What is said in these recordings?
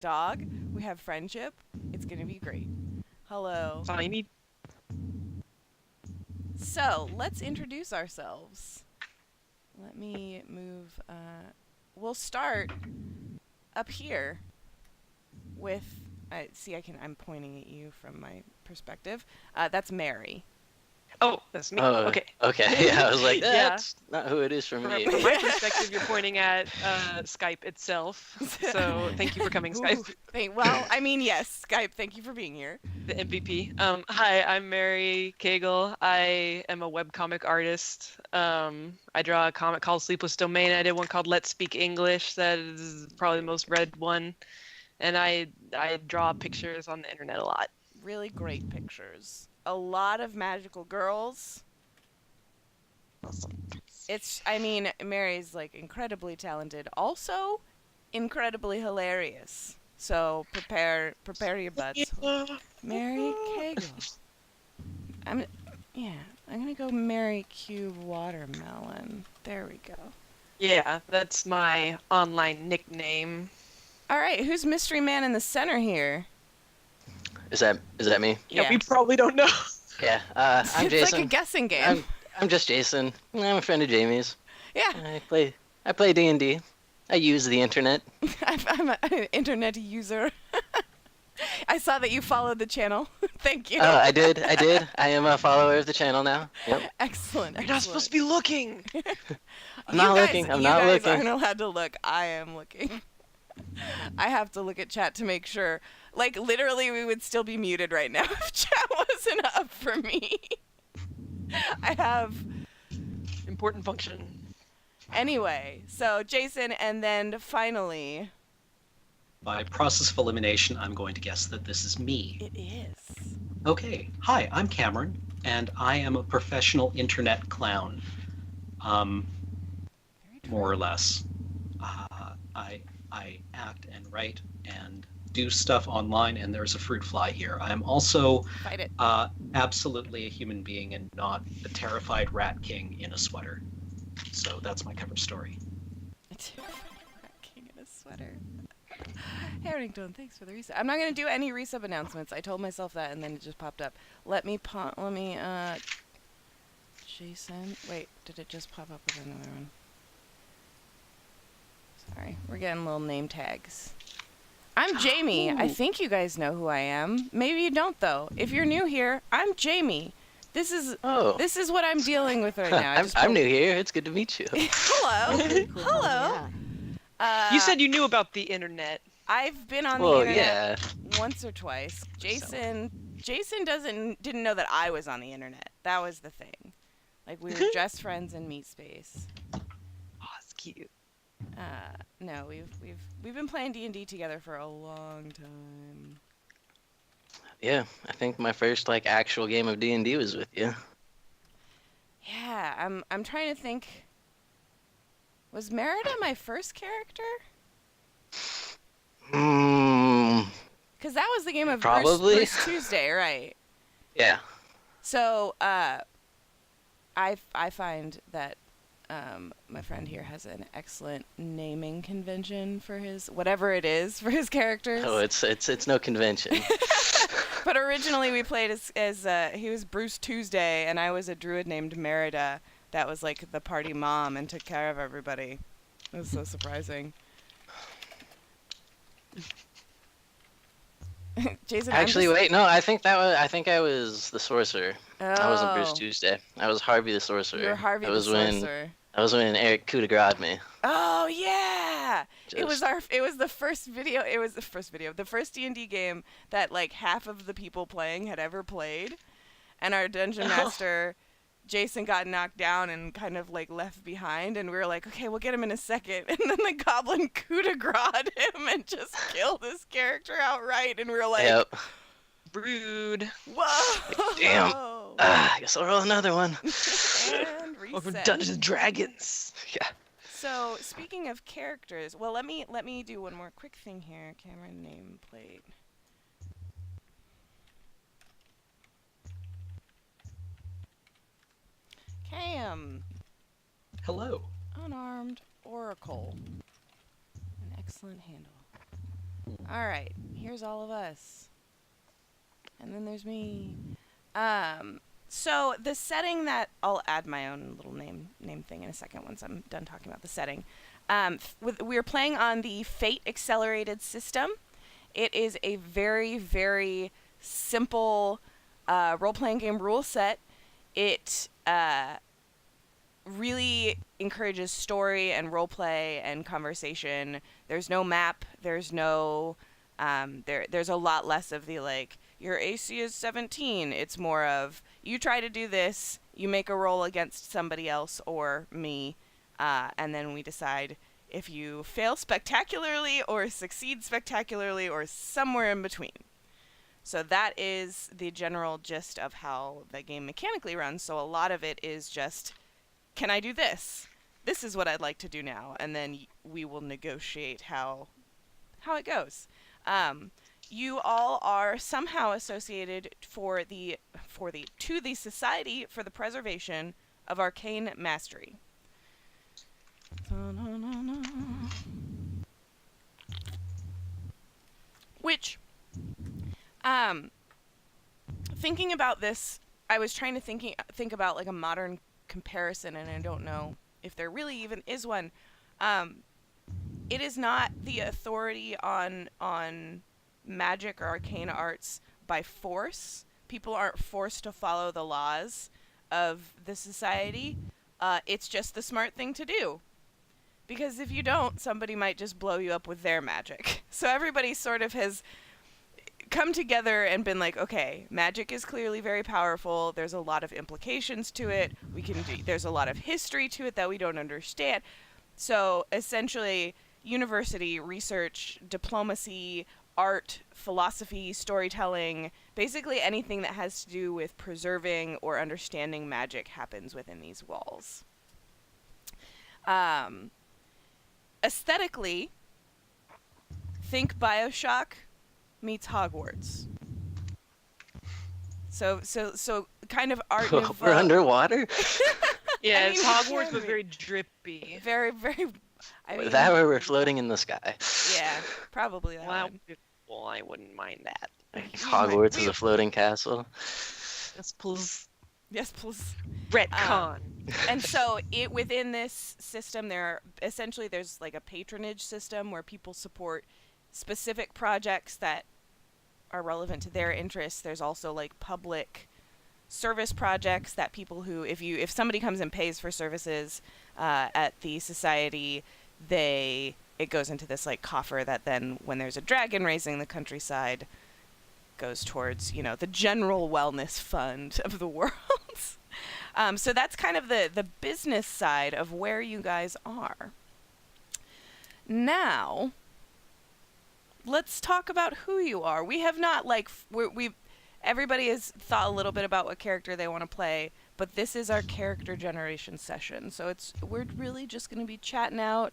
dog. We have friendship. It's going to be great. Hello. That's all you need. So, let's introduce ourselves. Let me move. We'll start up here with. I'm pointing at you from my perspective. That's Mary. Oh, that's me. Oh, Okay. okay. Yeah, I was like, Yeah. that's not who it is for From, me. from my perspective, you're pointing at Skype itself. So thank you for coming, Skype, Well, I mean, yes, Skype. Thank you for being here. the MVP. Hi, I'm Mary Cagle. I am a webcomic artist. I draw a comic called Sleepless Domain. I did one called Let's Speak English. That is probably the most read one. And I draw pictures on the internet a lot. Really great pictures. A lot of magical girls. Mary's like incredibly talented, also incredibly hilarious. So prepare your butts. Mary Cagle. I'm gonna go Mary Cube Watermelon. There we go. Yeah, that's my online nickname. All right, who's mystery man in the center here? Is that me? Yeah, we probably don't know. Yeah. I'm It's Jason. like a guessing game. I'm just Jason. I'm a friend of Jamie's. Yeah. I play D&D. I use the internet. I'm an internet user. I saw that you followed the channel. Thank you. Oh, I did. I am a follower of the channel now. Yep. Excellent. You're not supposed to be looking. I'm not looking. I'm not you looking. guys aren't allowed to look. I am looking. I have to look at chat to make sure. Like, literally, we would still be muted right now if chat wasn't up for me. I have... Important function. Anyway, so Jason, and then finally... By process of elimination, I'm going to guess that this is me. It is. Okay. Hi, I'm Cameron, and I am a professional internet clown. More or less. I act and write and do stuff online, and there's a fruit fly here. I'm also Fight it. absolutely a human being and not a terrified rat king in a sweater. So that's my cover story. King in a sweater. Harrington, thanks for the resub. I'm not going to do any resub announcements. I told myself that, and then it just popped up. Jason. Wait, did it just pop up with another one? Sorry, we're getting little name tags. I'm Jamie. I think you guys know who I am. Maybe you don't, though. If you're new here, I'm Jamie. This is what I'm dealing with right now. I'm new here. It's good to meet you. Hello. Hello. You said you knew about the internet. I've been on the Well, internet yeah. once or twice. Jason didn't know that I was on the internet. That was the thing. Like, we were just friends in Meet Space. Oh, it's cute. No, we've been playing D&D together for a long time. Yeah, I think my first actual game of D&D was with you. Yeah, I'm trying to think. Was Merida my first character? Because that was the game of Probably. Bruce Tuesday, right? Yeah. So, I find that my friend here has an excellent naming convention for his whatever it is for his characters. Oh, it's no convention. But originally we played as he was Bruce Tuesday and I was a druid named Merida that was like the party mom and took care of everybody. It was so surprising. Jason, Actually, wait, no, I think I was the sorcerer. I wasn't Bruce Oh. Tuesday. I was Harvey the sorcerer. You're Harvey that the was sorcerer. That was when Eric coup de grace me. Oh yeah! It was Just- the first video. It was the first video. The first D&D game that like half of the people playing had ever played, and our dungeon master, Jason, got knocked down and kind of like left behind, and we were like, okay, we'll get him in a second, and then the goblin coup de grace him and just killed his character outright, and we were like, Yep. Rude. whoa! Damn. I guess I'll roll another one. And Over reset. Dungeons and Dragons. Yeah. So, speaking of characters, well, let me do one more quick thing here. Cameron nameplate. Cam, Hello. unarmed oracle. An excellent handle. All right, here's all of us. And then there's me. So the setting that I'll add my own little name thing in a second once I'm done talking about the setting. We're playing on the Fate Accelerated system. It is a very, very simple role-playing game rule set. It really encourages story and roleplay and conversation. There's no map. There's no there's a lot less of the like your AC is 17. It's more of you try to do this, you make a roll against somebody else or me, and then we decide if you fail spectacularly or succeed spectacularly or somewhere in between. So that is the general gist of how the game mechanically runs. So a lot of it is just, can I do this? This is what I'd like to do now, and then we will negotiate how it goes. You all are somehow associated to the Society for the Preservation of Arcane Mastery. Which, thinking about this, I was trying to think about like a modern comparison, and I don't know if there really even is one. It is not the authority on magic or arcane arts by force. People aren't forced to follow the laws of the society. It's just the smart thing to do. Because if you don't, somebody might just blow you up with their magic. So everybody sort of has come together and been like, okay, magic is clearly very powerful. There's a lot of implications to it. There's a lot of history to it that we don't understand. So essentially, university, research, diplomacy, art, philosophy, storytelling, basically anything that has to do with preserving or understanding magic happens within these walls. Aesthetically, think BioShock meets Hogwarts. So kind of art nouveau. We're underwater? Yeah, I mean, Hogwarts was very drippy. Very, very. I mean, That way we're floating in the sky. yeah, probably that one. Well, I wouldn't mind that. Hogwarts is a floating castle. Yes, please. Yes, please. Retcon. And so within this system, there's like a patronage system where people support specific projects that are relevant to their interests. There's also like public service projects that people who, if somebody comes and pays for services at the society, it goes into this like coffer that then, when there's a dragon raising the countryside, goes towards, the general wellness fund of the world. So that's kind of the business side of where you guys are. Now, let's talk about who you are. We have not everybody has thought a little bit about what character they want to play, but this is our character generation session. So we're really just going to be chatting out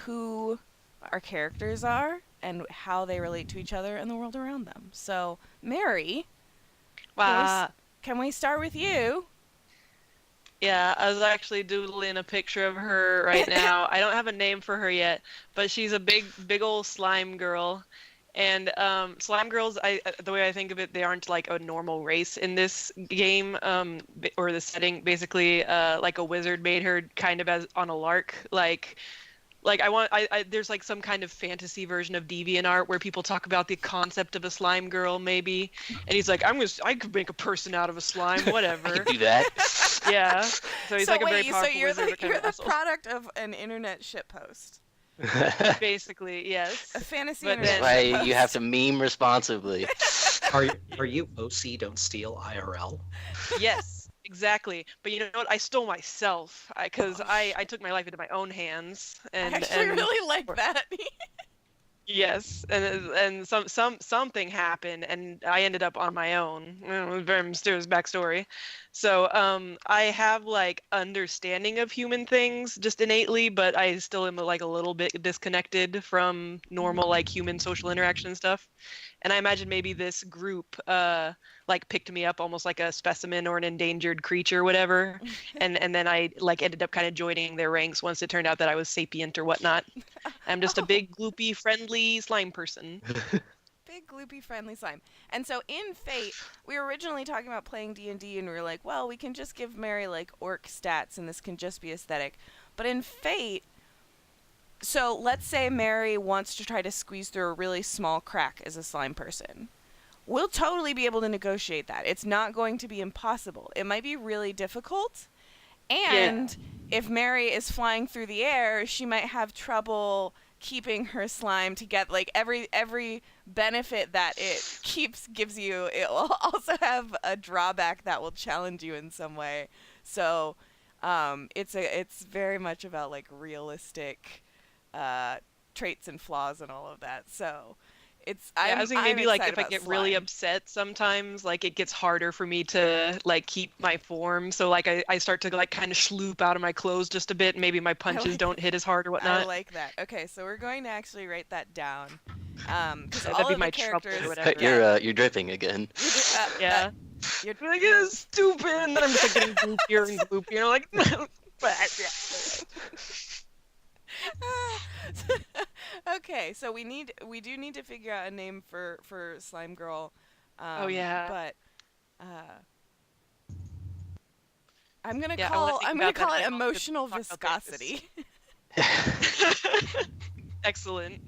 who our characters are and how they relate to each other and the world around them. So, Mary, can we start with you? Yeah, I was actually doodling a picture of her right now. I don't have a name for her yet, but she's a big old slime girl. And slime girls, the way I think of it, they aren't like a normal race in this game or the setting. Basically, like a wizard made her kind of as on a lark. There's like some kind of fantasy version of DeviantArt where people talk about the concept of a slime girl, maybe. And he's like, I could make a person out of a slime, whatever. I could do that. Yeah. So he's like a very powerful wizard. You're the product of an internet shitpost. Basically, yes. A fantasy But internet That's why shitpost. you have to meme responsibly. Are you OC Don't Steal IRL? Yes, exactly. But you know what? I stole myself because I took my life into my own hands. And I actually really like that. Yes, and something happened, and I ended up on my own. It was a very mysterious backstory. So I have like understanding of human things just innately, but I still am like a little bit disconnected from normal like human social interaction stuff. And I imagine maybe this group like picked me up almost like a specimen or an endangered creature, whatever. And then I like ended up kind of joining their ranks once it turned out that I was sapient or whatnot. I'm just a big, gloopy, friendly slime person. Big, gloopy, friendly slime. And so in Fate, we were originally talking about playing D&D, and we were like, well, we can just give Mary, like, orc stats, and this can just be aesthetic. But in Fate, so let's say Mary wants to try to squeeze through a really small crack as a slime person. We'll totally be able to negotiate that. It's not going to be impossible. It might be really difficult, and if Mary is flying through the air, she might have trouble keeping her slime together. Like every benefit that it gives you, it will also have a drawback that will challenge you in some way. So it's very much about like realistic traits and flaws and all of that. So I was thinking maybe like if I get really slime. upset sometimes, like it gets harder for me to like keep my form. So like I start to like kind of sloop out of my clothes just a bit. Maybe my punches don't hit as hard or whatnot. I like that. Okay, so we're going to actually write that down. Because That'd all be of my the trouble or characters. whatever. You're dripping again. Yeah. You're like, it's stupid. And then I'm just like getting goopier and goopier. And I'm like, okay, so we do need to figure out a name for Slime Girl. Oh, yeah. But I'm gonna Yeah, I wanna call think I'm gonna about call that it and I'll just emotional talk about this. viscosity. Excellent.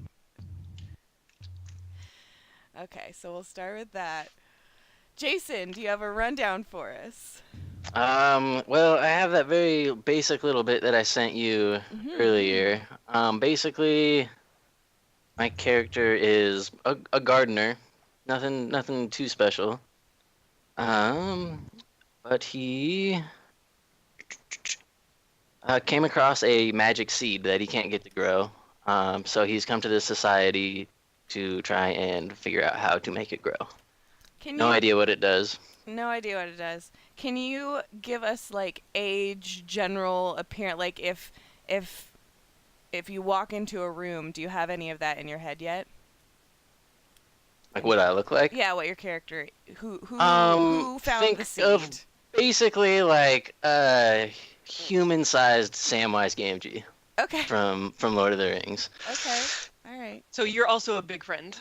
Okay, so we'll start with that. Jason, do you have a rundown for us? Well, I have that very basic little bit that I sent you earlier. Basically, my character is a gardener. Nothing too special. But he came across a magic seed that he can't get to grow. So he's come to this society to try and figure out how to make it grow. No idea what it does. No idea what it does. Can you give us like age, general appearance? Like if you walk into a room, do you have any of that in your head yet? Like what I look like? Yeah, what your character who found think the seed? of basically like a human-sized Samwise Gamgee Okay. from Lord of the Rings. Okay. All right. So you're also a big friend.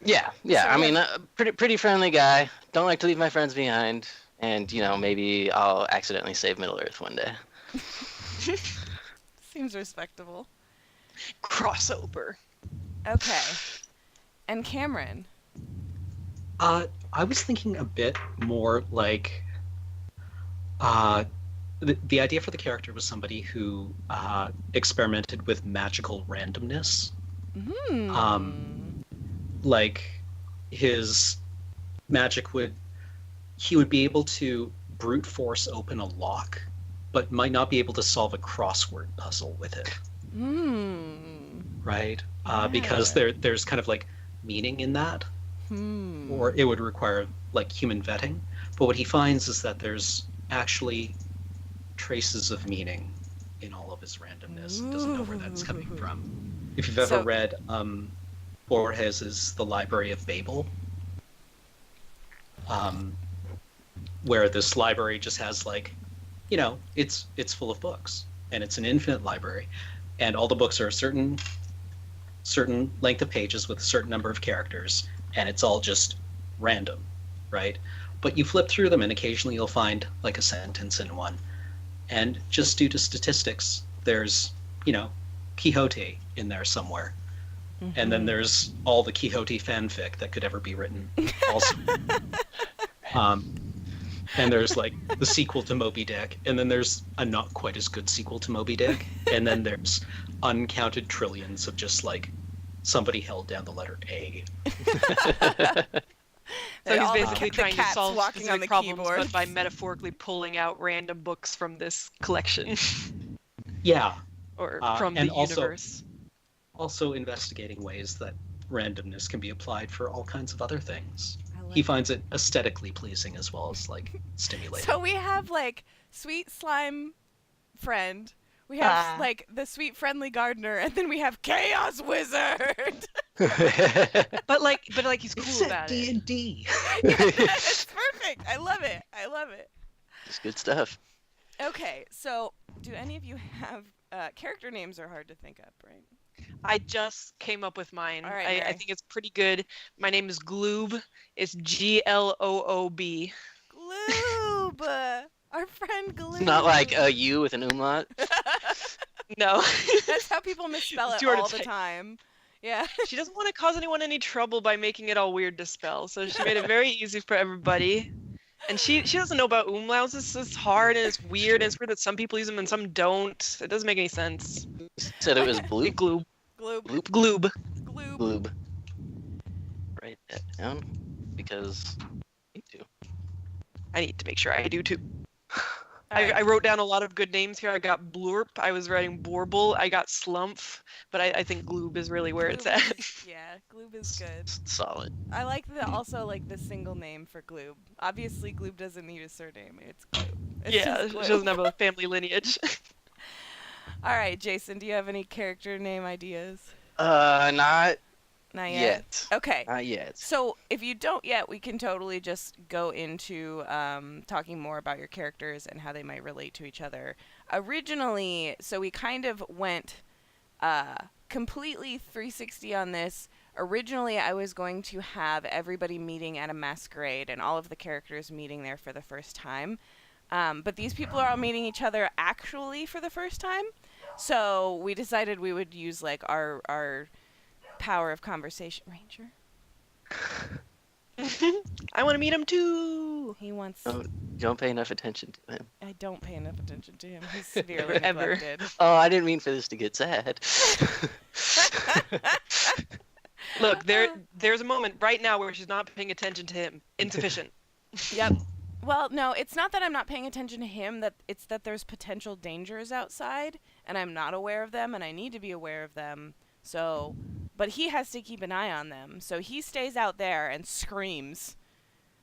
Yeah. So I mean, pretty friendly guy. Don't like to leave my friends behind, and maybe I'll accidentally save Middle Earth one day. Seems respectable. Crossover. Okay. And Cameron. I was thinking a bit more like the idea for the character was somebody who experimented with magical randomness. Like his magic he would be able to brute force open a lock, but might not be able to solve a crossword puzzle with it. Right? Because there's kind of like meaning in that. Or it would require like human vetting. But what he finds is that there's actually traces of meaning in all of his randomness. He doesn't know where that's coming from. If you've ever read Borges's The Library of Babel, where this library just has like, it's full of books, and it's an infinite library, and all the books are a certain length of pages with a certain number of characters, and it's all just random, right? But you flip through them, and occasionally you'll find like a sentence in one, and just due to statistics, there's Quixote in there somewhere. And then there's all the Quixote fanfic that could ever be written also. And there's like the sequel to Moby Dick, and then there's a not quite as good sequel to Moby Dick, and then there's uncounted trillions of just like somebody held down the letter A. So he's basically trying to solve walking on the specific problems, keyboard. but by metaphorically pulling out random books from this collection. Yeah. Or from the universe. Also investigating ways that randomness can be applied for all kinds of other things. He finds it aesthetically pleasing as well as like stimulating. So we have like sweet slime friend. We have like the sweet friendly gardener, and then we have chaos wizard. But he's cool It's about D it. and D. It's perfect. I love it. I love it. It's good stuff. Okay, so do any of you have character names are hard to think up, right? I just came up with mine. All right, I Mary. think it's pretty good. My name is Gloob. It's Gloob. Gloob, our friend Gloob. It's not like a U with an umlaut. No. That's how people misspell It's it too hard to all the type. time. Yeah. She doesn't want to cause anyone any trouble by making it all weird to spell, so she made it very easy for everybody. And she doesn't know about umlauts. It's hard and it's weird, and it's weird that some people use them and some don't. It doesn't make any sense. Said it was blue. Gloob. Gloob. Bloop. Gloob. Gloob. Gloob. Write that down because I need to. I need to make sure I do too. Alright. I wrote down a lot of good names here. I got Blurp. I was writing Borble. I got Slumph. But I think Gloob is really where it's Gloob at. is- yeah, Gloob is good. Solid. I like the single name for Gloob. Obviously, Gloob doesn't need a surname. It's Gloob. It's Yeah, just she Gloob. doesn't have a family lineage. All right, Jason, do you have any character name ideas? Not Not yet. yet. Okay. Not yet. So if you don't yet, we can totally just go into talking more about your characters and how they might relate to each other. Originally, so we kind of went completely 360 on this. Originally, I was going to have everybody meeting at a masquerade and all of the characters meeting there for the first time. But these people are all meeting each other actually for the first time. So we decided we would use like our power of conversation. Ranger? I want to meet him too. He wants... Oh, don't pay enough attention to him. I don't pay enough attention to him. He's severely Ever. neglected. Oh, I didn't mean for this to get sad. Look, there's a moment right now where she's not paying attention to him. Insufficient. Yep. Well, no, it's not that I'm not paying attention to him. It's that there's potential dangers outside, and I'm not aware of them, and I need to be aware of them. So, but he has to keep an eye on them. So he stays out there and screams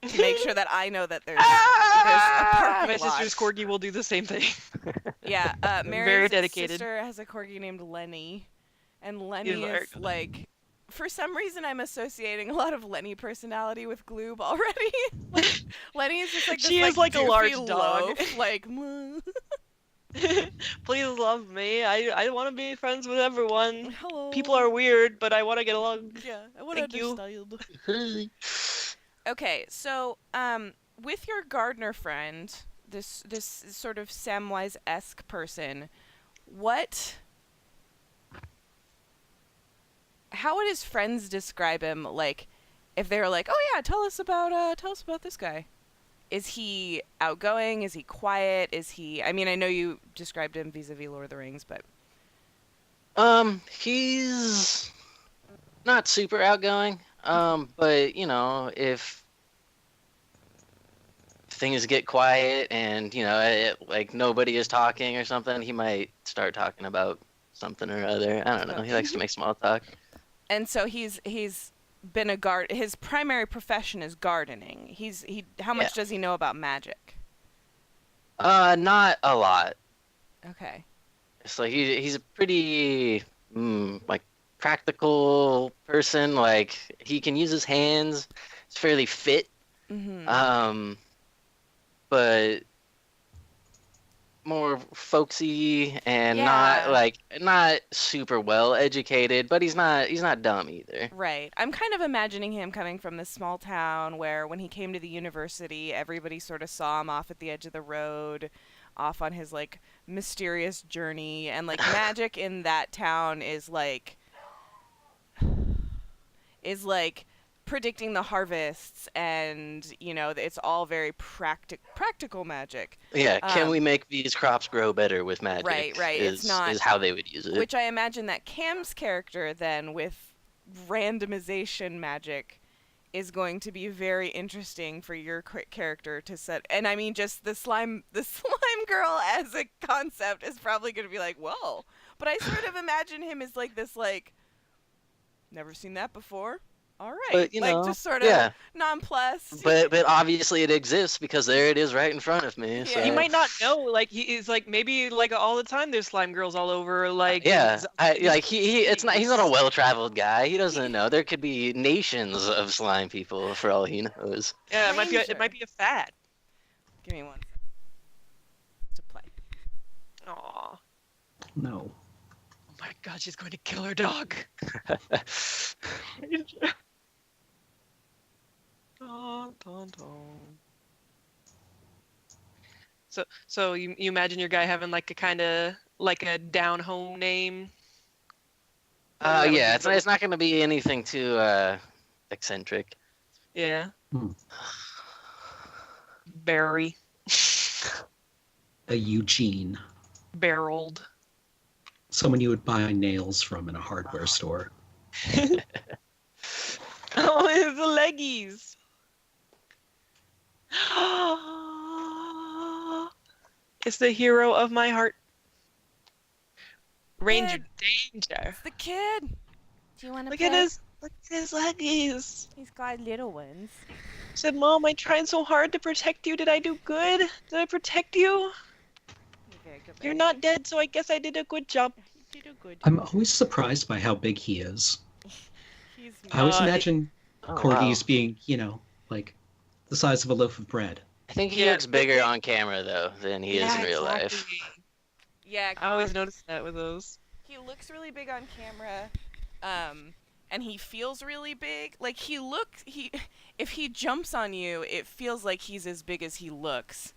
to make sure that I know that there's a My parking lot. sister's corgi will do the same thing. Yeah, Mary's Very dedicated. sister has a corgi named Lenny, and Lenny He's very is good. like, for some reason, I'm associating a lot of Lenny personality with Gloob already. Like, Lenny is just like this, She is like a doofy large dog. loaf, like, "Mwah." Please love me. I want to be friends with everyone. Hello. People are weird, but I want to get along. Yeah, I want to Thank you. understand. Okay, so with your gardener friend, this sort of Samwise-esque person, how would his friends describe him? Like, if they were like, "Oh yeah, tell us about this guy." Is he outgoing? Is he quiet? Is he? I mean, I know you described him vis-a-vis Lord of the Rings, but He's not super outgoing. But you know, if things get quiet and like nobody is talking or something, he might start talking about something or other. I don't know. He likes to make small talk. and so he's been a guard. His primary profession is gardening. How much does he know about magic? Not a lot. Okay. It's like he's a pretty like practical person. Like he can use his hands. He's fairly fit. Mm-hmm. But more folksy and Yeah. not super well educated, but he's not dumb either. Right. I'm kind of imagining him coming from this small town where when he came to the university, everybody sort of saw him off at the edge of the road, off on his like mysterious journey, and like magic in that town is like predicting the harvests, and it's all very practical magic. Yeah, can we Um, make these crops grow better with magic? Right, Is, it's not- is how they would use it. Which I imagine that Cam's character then with randomization magic is going to be very interesting for your character to set. And I mean, just the slime girl as a concept is probably going to be like, whoa. But I sort of imagine him as like this, like, never seen that before. All right. But, you like know, just sort of yeah. nonplussed. But obviously it exists because there it is right in front of me. Yeah. So. You might not know, like he is like maybe like all the time there's slime girls all over, like Yeah, it's- he's not a well-traveled guy. He doesn't know. There could be nations of slime people for all he knows. yeah, it might Stranger. be a fad. Give me one to play. Aw. No. Oh my god, she's going to kill her dog. Dun, dun, dun. So you imagine your guy having like a kind of like a down home name? That would be Yeah, the- it's not going to be anything too eccentric. Yeah. Hmm. Barry. A Eugene. Barreled. Someone you would buy nails from in a hardware store. Oh, it's the leggies. It's the hero of my heart. Ranger Danger. It's the kid. Do you want to Look play? at his leggies. He's got little ones. Said, Mom, I tried so hard to protect you. Did I do good? Did I protect you? Okay, good. You're not dead, so I guess I did a good job. You did a good. I'm always surprised by how big he is. He's I always Uh, imagine Oh, corgis wow. being, like the size of a loaf of bread. I think he Yeah, looks bigger on camera though than he is in real life. exactly. Yeah, I always notice that with those. he looks really big on camera, and he feels really big. Like if he jumps on you, it feels like he's as big as he looks.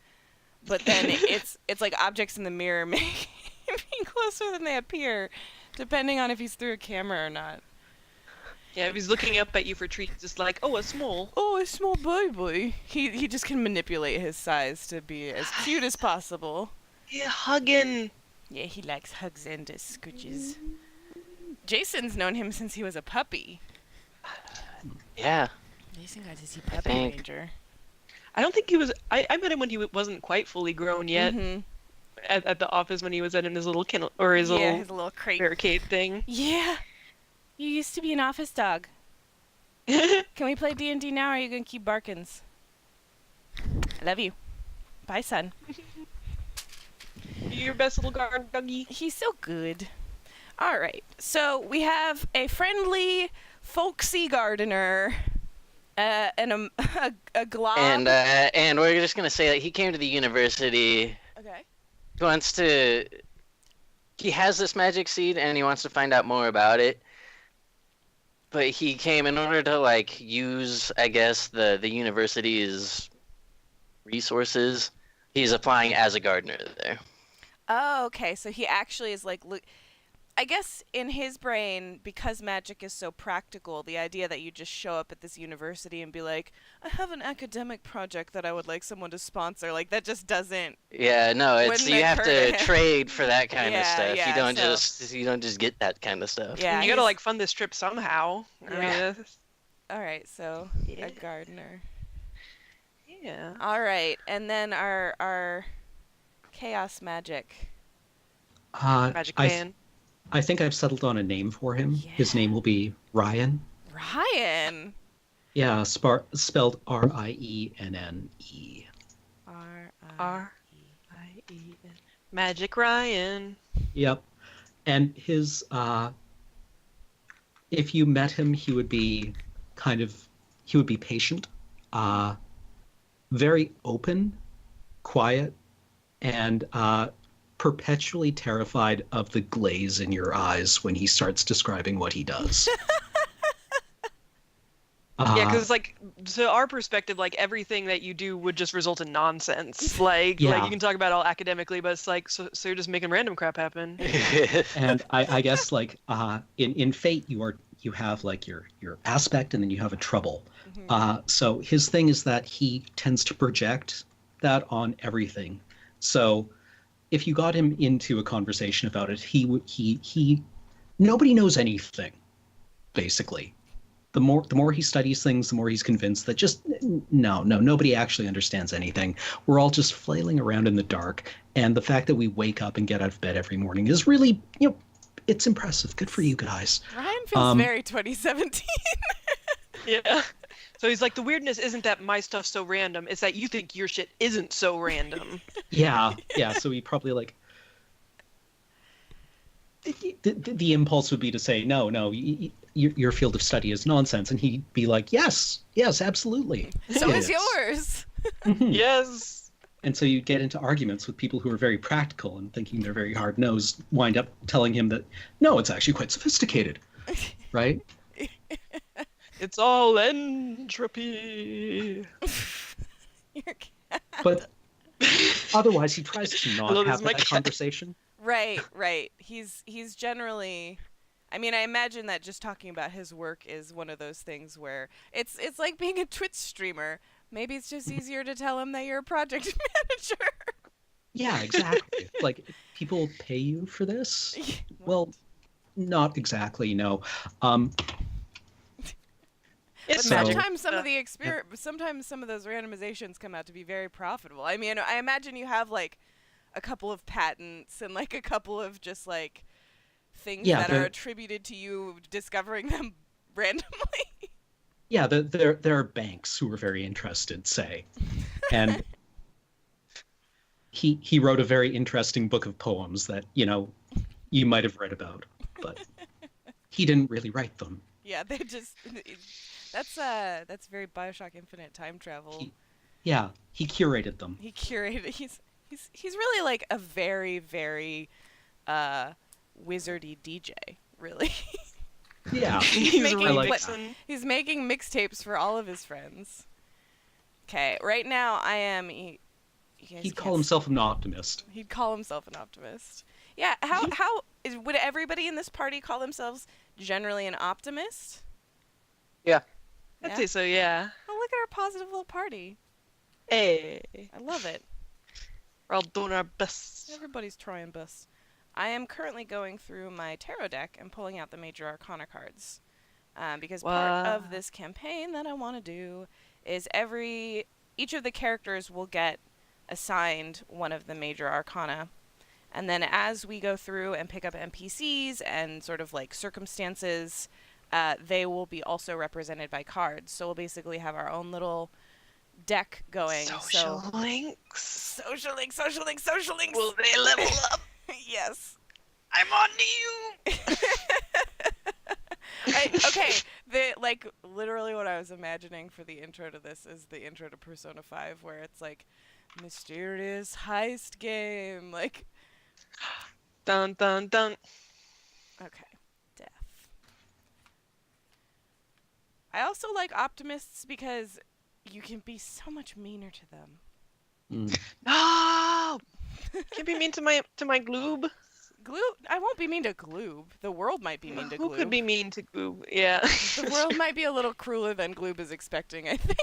But then it's like objects in the mirror make him be closer than they appear, depending on if he's through a camera or not. Yeah, if he's looking up at you for treats, just like, oh, a small. Oh, a small baby. He just can manipulate his size to be as cute as possible. Yeah, hugging. Yeah, he likes hugs and scooches. Jason's known him since he was a puppy. Yeah. Jason got to see Puppy think- Ranger. I don't think he was. I met him when he wasn't quite fully grown yet. Mhm. At the office when he was in his little kennel or his little his little crate. barricade thing. Yeah. You used to be an office dog. Can we play D&D now, or are you going to keep Barkins? I love you. Bye, son. Your best little guard doggy. He's so good. All right. So we have a friendly, folksy gardener and a glob. And we're just gonna say that he came to the university. Okay. He wants to. He has this magic seed and he wants to find out more about it. But he came in order to like use, I guess, the university's resources. He's applying as a gardener there. Oh, okay. So he actually is like, look, I guess in his brain, because magic is so practical, the idea that you just show up at this university and be like, I have an academic project that I would like someone to sponsor, like that just doesn't. Yeah, no, it's Wouldn't you have occur to to him. trade for that kind Yeah, of stuff. yeah, You don't just get that kind of stuff. Yeah. You gotta he's- like fund this trip somehow. I mean, Yeah. All right. So Yeah. a gardener. yeah. All right, and then our chaos magic. Magic man. I think I've settled on a name for him. His Yeah. name will be Ryan. Ryan. Yeah, spelled R-I-E-N-N-E. R-I-E-N. Magic Ryan. Yep. And his, if you met him, he would be patient, very open, quiet, and perpetually terrified of the glaze in your eyes when he starts describing what he does. Yeah, because like to our perspective, like everything that you do would just result in nonsense. Like Yeah. you can talk about it all academically, but it's like so you're just making random crap happen. And I guess like in Fate you have like your aspect and then you have a trouble. So his thing is that he tends to project that on everything. So if you got him into a conversation about it, he nobody knows anything, basically. The more he studies things, the more he's convinced that just nobody actually understands anything. We're all just flailing around in the dark, and the fact that we wake up and get out of bed every morning is really, it's impressive. Good for you guys. Ryan feels very 2017. Yeah. So he's like, the weirdness isn't that my stuff's so random, it's that you think your shit isn't so random. Yeah, yeah. So he probably like the impulse would be to say, no, your field of study is nonsense, and he'd be like, yes, absolutely. So it is yours. Mhm. Yes. And so you get into arguments with people who are very practical and thinking they're very hard-nosed, wind up telling him that, no, it's actually quite sophisticated, right? It's all entropy. You're But otherwise, he tries to Hello, not this have is my that cat. conversation. right. He's generally. I mean, I imagine that just talking about his work is one of those things where it's like being a Twitch streamer. Maybe it's just easier to tell him that you're a project manager. Yeah, exactly. Like, people pay you for this? Well, not exactly, no. It's But magic. sometimes sometimes some of those randomizations come out to be very profitable. I mean, I imagine you have like a couple of patents and like a couple of just like things Yeah, that are attributed to you discovering them randomly. Yeah, there are banks who are very interested, say. And he wrote a very interesting book of poems that, you might have read about, but he didn't really write them. Yeah, they just that's very BioShock Infinite time travel. He curated them. He curated. He's really like a very very wizardy DJ, really. Yeah, He's He's making I like really that. He's making mixtapes for all of his friends. Okay, right now I am. You guys He'd can't call himself an optimist. He'd call himself an optimist. Yeah, would everybody in this party call themselves generally an optimist? Yeah. I'd Yeah? say so, yeah. Oh, look at our positive little party. Hey. I love it. We're all doing our best. Everybody's trying best. I am currently going through my tarot deck and pulling out the major arcana cards. Because part of Wow. this campaign that I want to do is each of the characters will get assigned one of the major arcana. And then as we go through and pick up NPCs and sort of like circumstances, they will be also represented by cards. So we'll basically have our own little deck going. Social links. Social links. Will they level up? Yes. I'm on to you. Okay, literally what I was imagining for the intro to this is the intro to Persona 5, where it's like mysterious heist game, like. Dun dun dun. Okay, death. I also like optimists because you can be so much meaner to them. No. Can't be mean to my gloob. Gloob, I won't be mean to Gloob. The world might be mean to Who Gloob. could be mean to gloob? Yeah. The world might be a little crueler than Gloob is expecting, I think.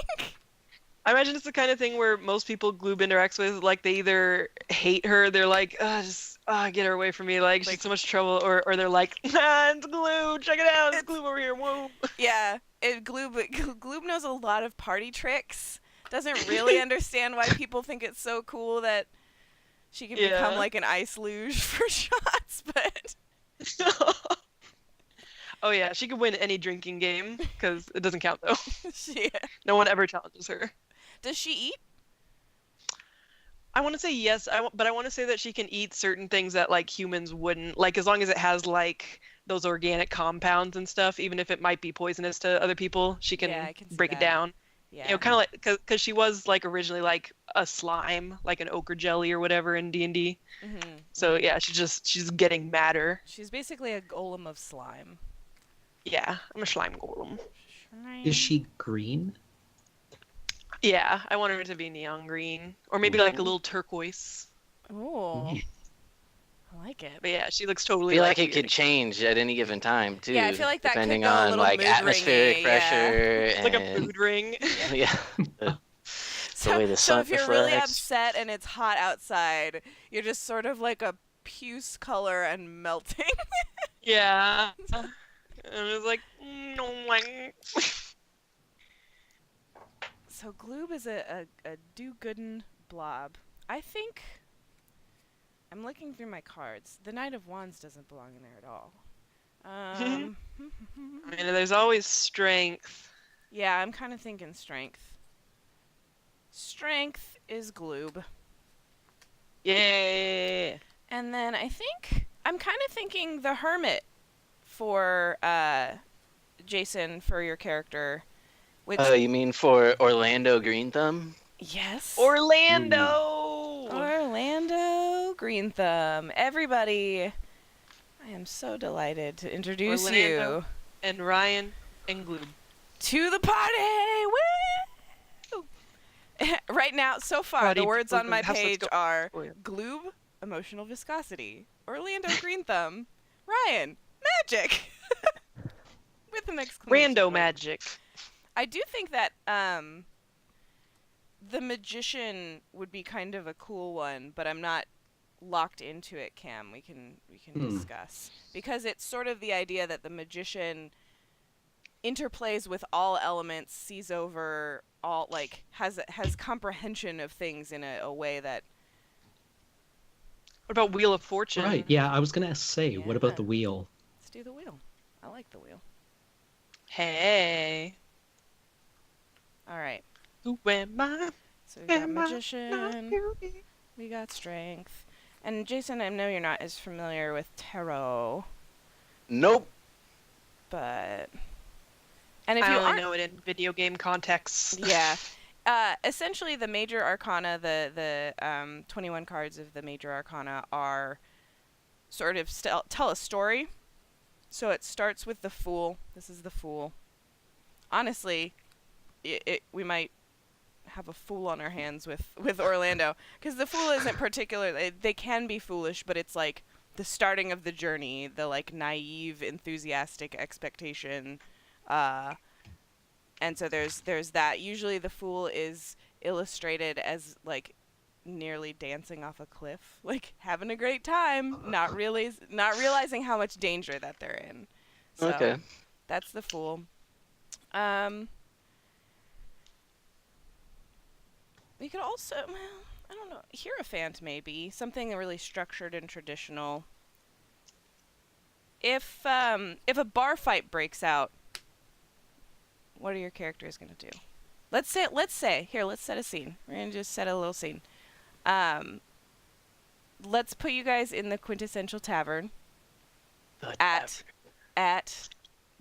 I imagine it's the kind of thing where most people Gloob interacts with, like, they either hate her, they're like, get her away from me, like she's so much trouble, or they're like, it's Gloob, check it out, it's Gloob over here, whoa. Yeah, Gloob knows a lot of party tricks. Doesn't really understand why people think it's so cool that she can become like an ice luge for shots, but. Oh yeah, she could win any drinking game, because it doesn't count though. Yeah. No one ever challenges her. Does she eat? I want to say yes, but I want to say that she can eat certain things that like humans wouldn't. Like as long as it has like those organic compounds and stuff, even if it might be poisonous to other people, she can, I can see break that. it down. Yeah. You know, kind of like because she was like originally like a slime, like an ochre jelly or whatever in D&D. Mm-hmm. So yeah, she's getting madder. She's basically a golem of slime. Yeah, I'm a slime golem. Is she green? Yeah, I want her to be neon green or maybe like a little turquoise. Oh, I like it. But yeah, she looks I totally feel like it weird. could change at any given time too. Yeah, I feel like that could depending go a on little like mood atmospheric ringy, pressure It's like a and food ring. yeah. The way the So sun if you're really reflects. upset and it's hot outside, you're just sort of like a puce color and melting. Yeah. And it was like, no, So Gloob is a do-goodin blob. I think I'm looking through my cards. The Knight of Wands doesn't belong in there at all. I mean, there's always strength. Yeah, I'm kind of thinking strength. Strength is Gloob. Yeah. And then I think I'm kind of thinking the Hermit for Jason for your character. Which You mean for Orlando Green Thumb? yes. Orlando. Orlando Green Thumb. Everybody, I am so delighted to introduce Orlando. you And Ryan and Gloob. to the party. Woo! Right now, so far, Party the words people on my in the house, let's page go. are Oh, yeah. Gloob, emotional viscosity. Orlando Green Thumb. Ryan, magic. With an exclamation Rando point. magic. I do think that the magician would be kind of a cool one, but I'm not locked into it, Cam. We can discuss. Because it's sort of the idea that the magician interplays with all elements, sees over all, like, has comprehension of things in a way that... What about Wheel of Fortune? Right. Yeah, I was gonna say, what Yeah. about the wheel? Let's do the wheel. I like the wheel. Hey. All right. Who am I? So we got Am I not magician. beauty? We got strength. And Jason, I know you're not as familiar with tarot, Nope. but... And if I you only aren't... know it in video game contexts. Yeah. Essentially, the major arcana, the 21 cards of the major arcana are sort of tell a story. So it starts with the Fool. This is the Fool. Honestly, we might have a fool on our hands with Orlando, because the Fool isn't particular. They can be foolish, but it's like the starting of the journey, the like naive, enthusiastic expectation. And so there's that. Usually the Fool is illustrated as like nearly dancing off a cliff, like having a great time, not realizing how much danger that they're in. So Okay. that's the Fool. We could also, well, I don't know, Hierophant maybe, something really structured and traditional. If a bar fight breaks out, what are your characters gonna do? Let's say here, let's set a scene. We're gonna just set a little scene. Let's put you guys in the quintessential tavern. At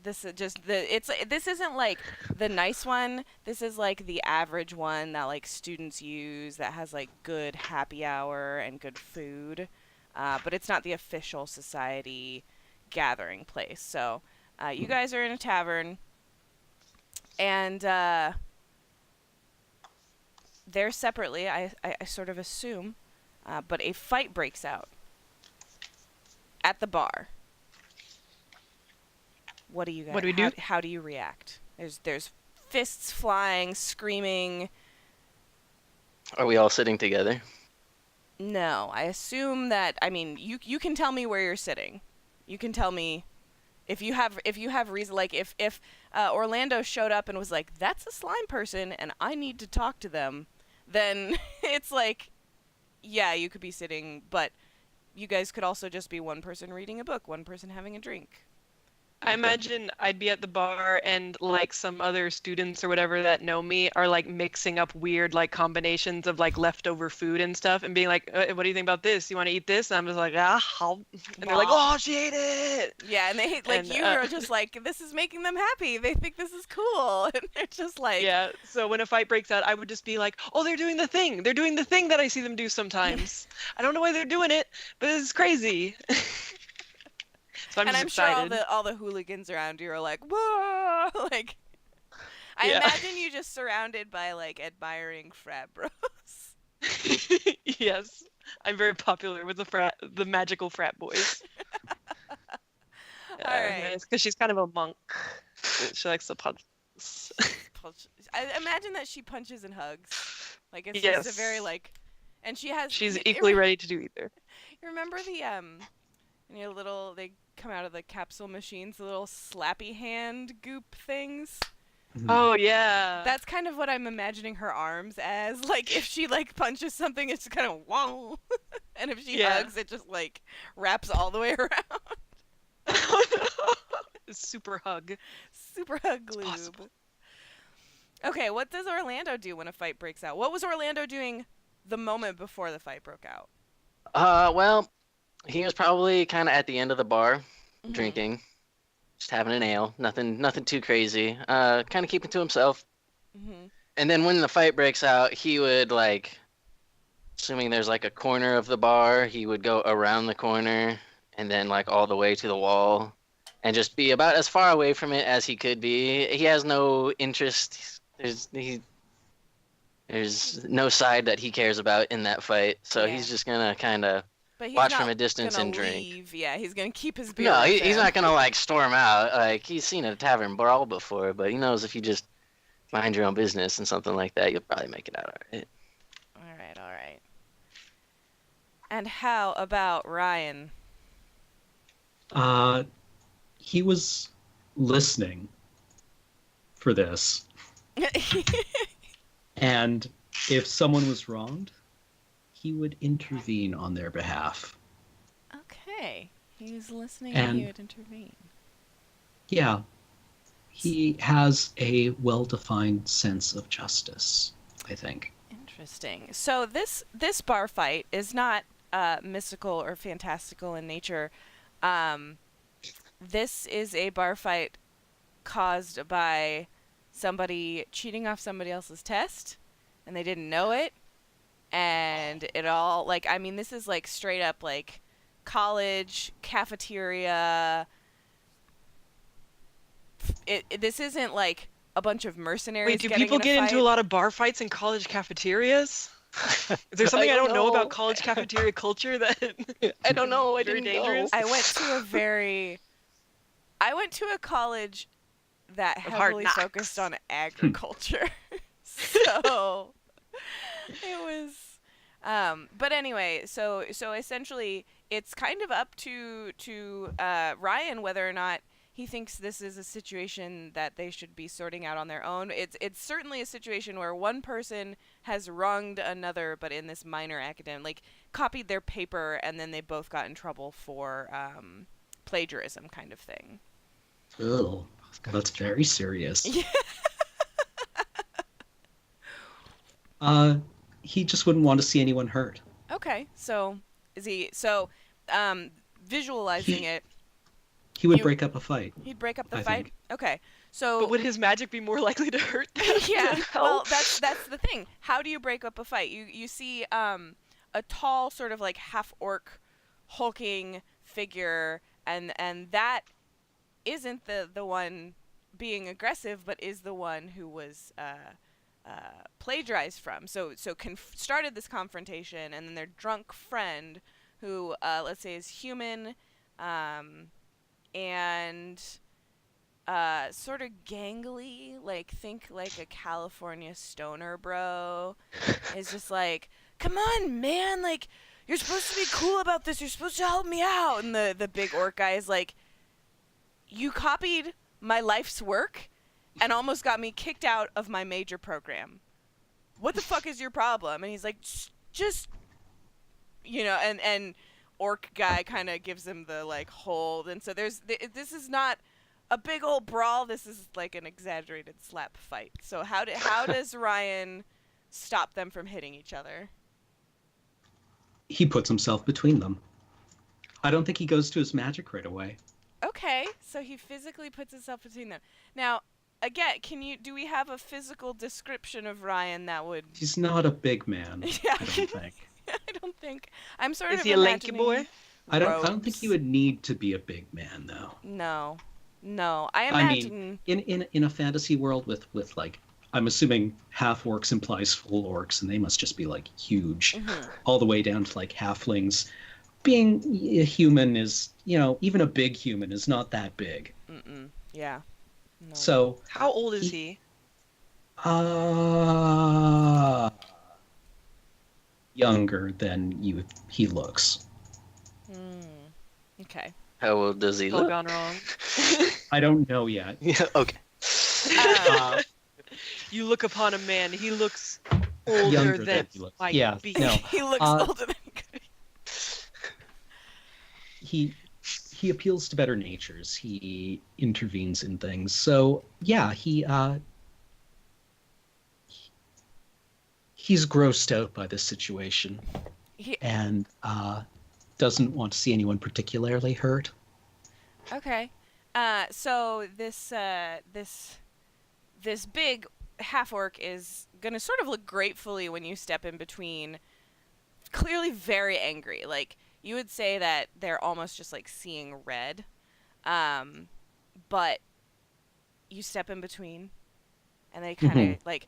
this is just this isn't like the nice one. This is like the average one that like students use that has like good happy hour and good food, but it's not the official society gathering place. So you guys are in a tavern, and they're separately. I sort of assume, but a fight breaks out at the bar. What do you guys? What do we do? How do you react? There's fists flying, screaming. Are we all sitting together? No, I assume that. I mean, you can tell me where you're sitting. You can tell me if you have reason. Like if Orlando showed up and was like, "That's a slime person, and I need to talk to them," then it's like, yeah, you could be sitting, but you guys could also just be one person reading a book, one person having a drink. I imagine I'd be at the bar and like some other students or whatever that know me are like mixing up weird like combinations of like leftover food and stuff and being like, what do you think about this? You want to eat this? And I'm just like, and they're like, oh, she ate it. Yeah, and they hate like And, you are just like, this is making them happy. They think this is cool, and they're just like, Yeah. So when a fight breaks out, I would just be like, oh, they're doing the thing. They're doing the thing that I see them do sometimes. I don't know why they're doing it, but it's crazy. So I'm and just I'm excited. sure all the hooligans around you are like, whoa, like. I Yeah. imagine you just surrounded by like admiring frat bros. Yes, I'm very popular with the magical frat boys. All right. Because she's kind of a monk. She likes to punch. I imagine that she punches and hugs. Like it's Yes. just a very like, and she has. She's equally ready to do either. You remember the they come out of the capsule machines, the little slappy hand goop things. Oh yeah. That's kind of what I'm imagining her arms as. Like if she like punches something, it's just kind of wow, and if she hugs, it just like wraps all the way around. Super hug. Super hug It's lube. possible. Okay, what does Orlando do when a fight breaks out? What was Orlando doing the moment before the fight broke out? Well, he was probably kind of at the end of the bar, Mhm. drinking, just having an ale. Nothing too crazy. Kind of keeping to himself. Mhm. And then when the fight breaks out, he would like, assuming there's like a corner of the bar, he would go around the corner and then like all the way to the wall, and just be about as far away from it as he could be. He has no interest. There's no side that he cares about in that fight, so Yeah. he's just gonna kind of But he's watch from not a distance gonna and drink. leave. Yeah, he's gonna keep his beer No, with he's him. not gonna like storm out. Like he's seen a tavern brawl before, but he knows if you just mind your own business and something like that, you'll probably make it out all right. All right, all right. And how about Ryan? He was listening for this, and if someone was wronged, he would intervene on their behalf. Okay, he's listening And- and he would intervene. Yeah, he has a well-defined sense of justice, I think. Interesting. So this bar fight is not mystical or fantastical in nature. This is a bar fight caused by somebody cheating off somebody else's test, and they didn't know it, and it all like I mean this is like straight up like college cafeteria. This isn't like a bunch of mercenaries. Wait, do getting people in a get into a fight. lot of bar fights in college cafeterias? Is there something I don't know about college cafeteria culture that I don't know. I Very didn't dangerous. Go. I went to a college that Of hard heavily knocks. focused on agriculture. So it was but anyway, so essentially it's kind of up to Ryan whether or not he thinks this is a situation that they should be sorting out on their own. It's certainly a situation where one person has wronged another, but in this minor academic, like copied their paper, and then they both got in trouble for plagiarism, kind of thing. Oh, that's very serious. Yeah. He just wouldn't want to see anyone hurt. Okay, so is he? So, visualizing it, He would You- break up a fight. he'd break up the I fight. think. Okay, so But would his magic be more likely to hurt them? yeah, than well, help? that's the thing. How do you break up a fight? You see a tall sort of like half orc hulking figure, and that isn't the one being aggressive, but is the one who was plagiarized from. So started this confrontation, and then their drunk friend, who let's say is human, and sort of gangly, like think like a California stoner bro, is just like, come on, man, like you're supposed to be cool about this. You're supposed to help me out. And the big orc guy is like, you copied my life's work and almost got me kicked out of my major program. What the fuck is your problem? And he's like, just, and orc guy kind of gives him the like hold. And so this is not a big old brawl. This is like an exaggerated slap fight. So how does Ryan stop them from hitting each other? He puts himself between them. I don't think he goes to his magic right away. Okay, so he physically puts himself between them. Now, again, do we have a physical description of Ryan that would? He's not a big man. Yeah, I don't think. I don't think. I'm sort Is of he a lanky imagining boy? I don't think robes. he would need to be a big man though. No. I I imagine. mean, in a fantasy world with like, I'm assuming half orcs implies full orcs, and they must just be like huge, Mhm. all the way down to like halflings. Being a human is, even a big human is not that big. Yeah. No. So, How old is he? Younger than he looks. Okay. How old does he All look? gone wrong. I don't know yet. Yeah. Okay. Uh, You look upon a man, he looks older Younger than than he looks. might Yeah, be. no. He looks older than he could be. he appeals to better natures. He intervenes in things. So yeah, he's grossed out by this situation and doesn't want to see anyone particularly hurt. Okay. So this big half orc is gonna sort of look gratefully when you step in between. Clearly very angry. Like you would say that they're almost just like seeing red. But you step in between, and they kind of like,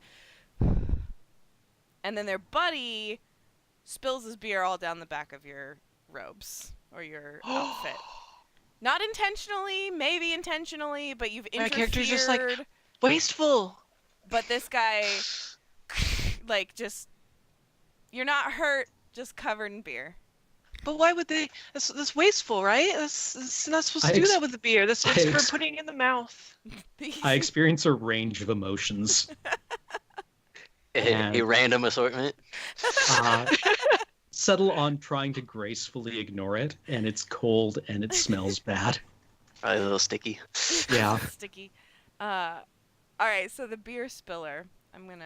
and then their buddy spills his beer all down the back of your robes or your outfit. Not intentionally, maybe intentionally, but you've interfered. My character's just like wasteful. But this guy, like, just you're not hurt, just covered in beer. But why would they? That's wasteful, right? That's not supposed to do that with the beer. That's for putting in the mouth. I experience a range of emotions. A random assortment. Settle on trying to gracefully ignore it, and it's cold and it smells bad. Probably a little sticky. Yeah. Sticky. All right, so the beer spiller. I'm gonna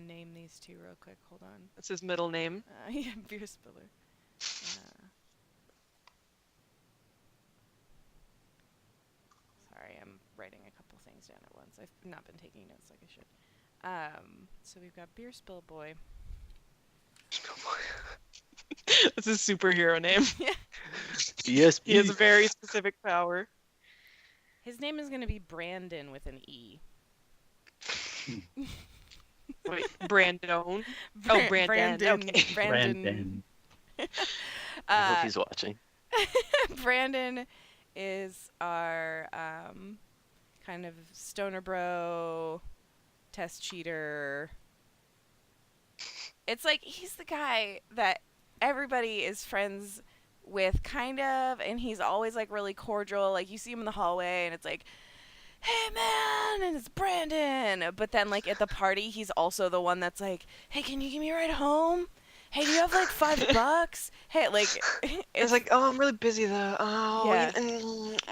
name these two real quick. Hold on. That's his middle name. Yeah, beer spiller. Sorry, I'm writing a couple things down at once. I've not been taking notes like I should. So we've got beer spill boy. That's his superhero name. Yeah. Yes. He has a very specific power. His name is gonna be Brandon with an E. Wait, Brandon. Brandon. Brandon. Okay. Brandon. I hope he's watching. Brandon is our kind of stoner bro, test cheater. It's like he's the guy that everybody is friends with, kind of, and he's always like really cordial. Like you see him in the hallway, and it's like, "Hey man," and it's Brandon. But then like at the party, he's also the one that's like, "Hey, can you give me a ride home? Hey, do you have like $5? Hey," like It's like, oh, I'm really busy though. Oh,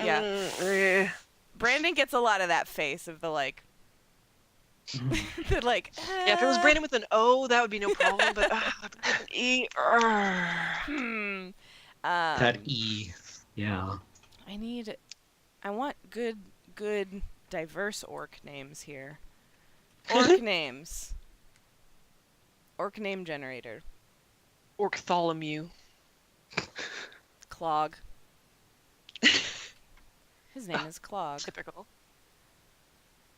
yeah. Brandon gets a lot of that face of the like, the like. Yeah, if it was Brandon with an O, that would be no problem. But with an E. That E. Yeah. I want good, diverse orc names here. Orc names. Orc name generator. Orctholomew. Clog. His name is Clog. Typical.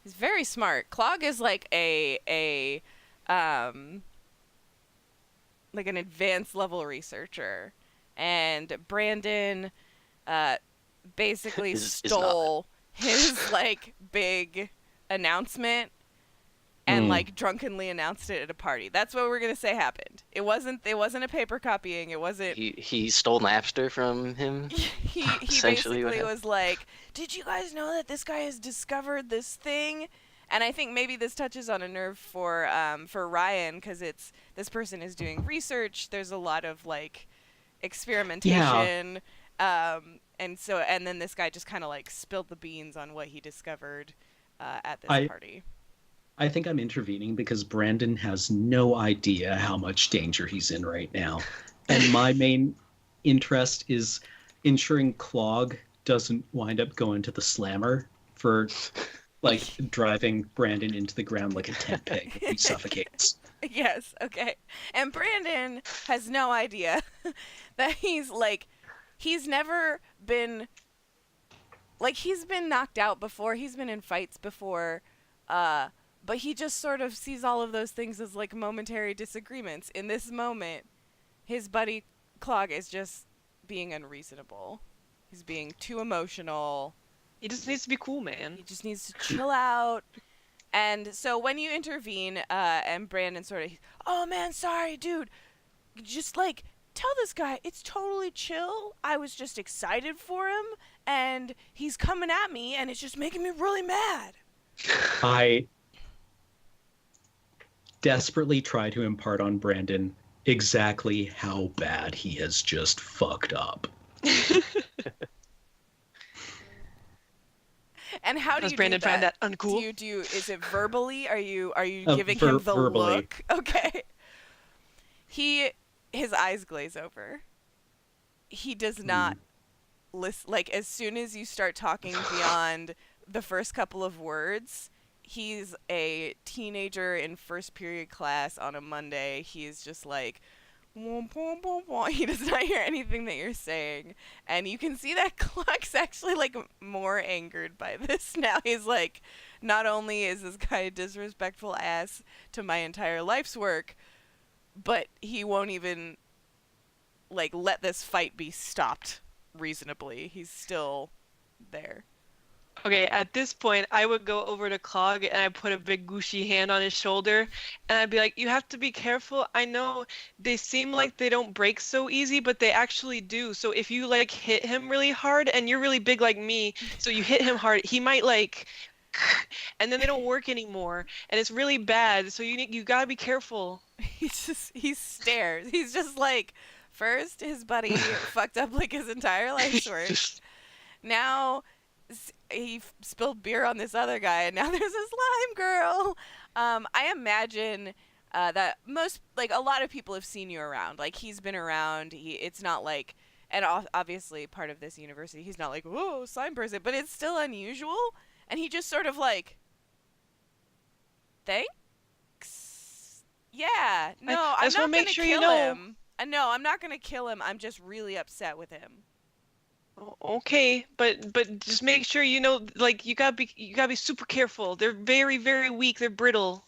He's very smart. Clog is like like an advanced level researcher. And Brandon basically stole his like big announcement and like drunkenly announced it at a party. That's what we're gonna say happened. It wasn't a paper copying. It wasn't. He stole Napster from him. He basically was like, "Did you guys know that this guy has discovered this thing?" And I think maybe this touches on a nerve for Ryan, because this person is doing research. There's a lot of like experimentation. Yeah. And then this guy just kind of like spilled the beans on what he discovered at this party. I think I'm intervening because Brandon has no idea how much danger he's in right now. And my main interest is ensuring Clog doesn't wind up going to the slammer for like driving Brandon into the ground like a tent peg if he suffocates. Yes, okay. And Brandon has no idea that he's never been, like, he's been knocked out before, he's been in fights before, but he just sort of sees all of those things as, like, momentary disagreements. In this moment, his buddy Clog is just being unreasonable. He's being too emotional. He just needs to be cool, man. He just needs to chill out. And so when you intervene, and Brandon sort of, "Oh man, sorry, dude. Just like, tell this guy it's totally chill. I was just excited for him, and he's coming at me, and it's just making me really mad." I desperately try to impart on Brandon exactly how bad he has just fucked up. And how do Does you Brandon do that? find that uncool? Is it verbally? Are you giving him the verbally. look? Okay. His eyes glaze over. He does not listen. Like, as soon as you start talking beyond the first couple of words, he's a teenager in first period class on a Monday. He's just like, "Womp, womp, womp, womp." He does not hear anything that you're saying. And you can see that Cluck's actually, like, more angered by this now. He's like, not only is this guy a disrespectful ass to my entire life's work, but he won't even, like, let this fight be stopped reasonably. He's still there. Okay, at this point, I would go over to Clog and I put a big gushy hand on his shoulder, and I'd be like, "You have to be careful. I know they seem like they don't break so easy, but they actually do. So if you like hit him really hard, and you're really big like me, so you hit him hard, he might like, and then they don't work anymore, and it's really bad. So you gotta be careful." He stares. He's just like, first his buddy fucked up like his entire life's work. Now he spilled beer on this other guy, and now there's a slime girl. I imagine that a lot of people have seen you around. Like, he's been around. It's not like, and obviously part of this university, he's not like, "Whoa, slime person," but it's still unusual. And he just sort of like, "Thanks? Yeah, no, I'm just not wanna make gonna sure you kill know." him. No, I'm not gonna kill him. I'm just really upset with him." Okay, but just make sure you know, like, you gotta be super careful. They're very, very weak. They're brittle.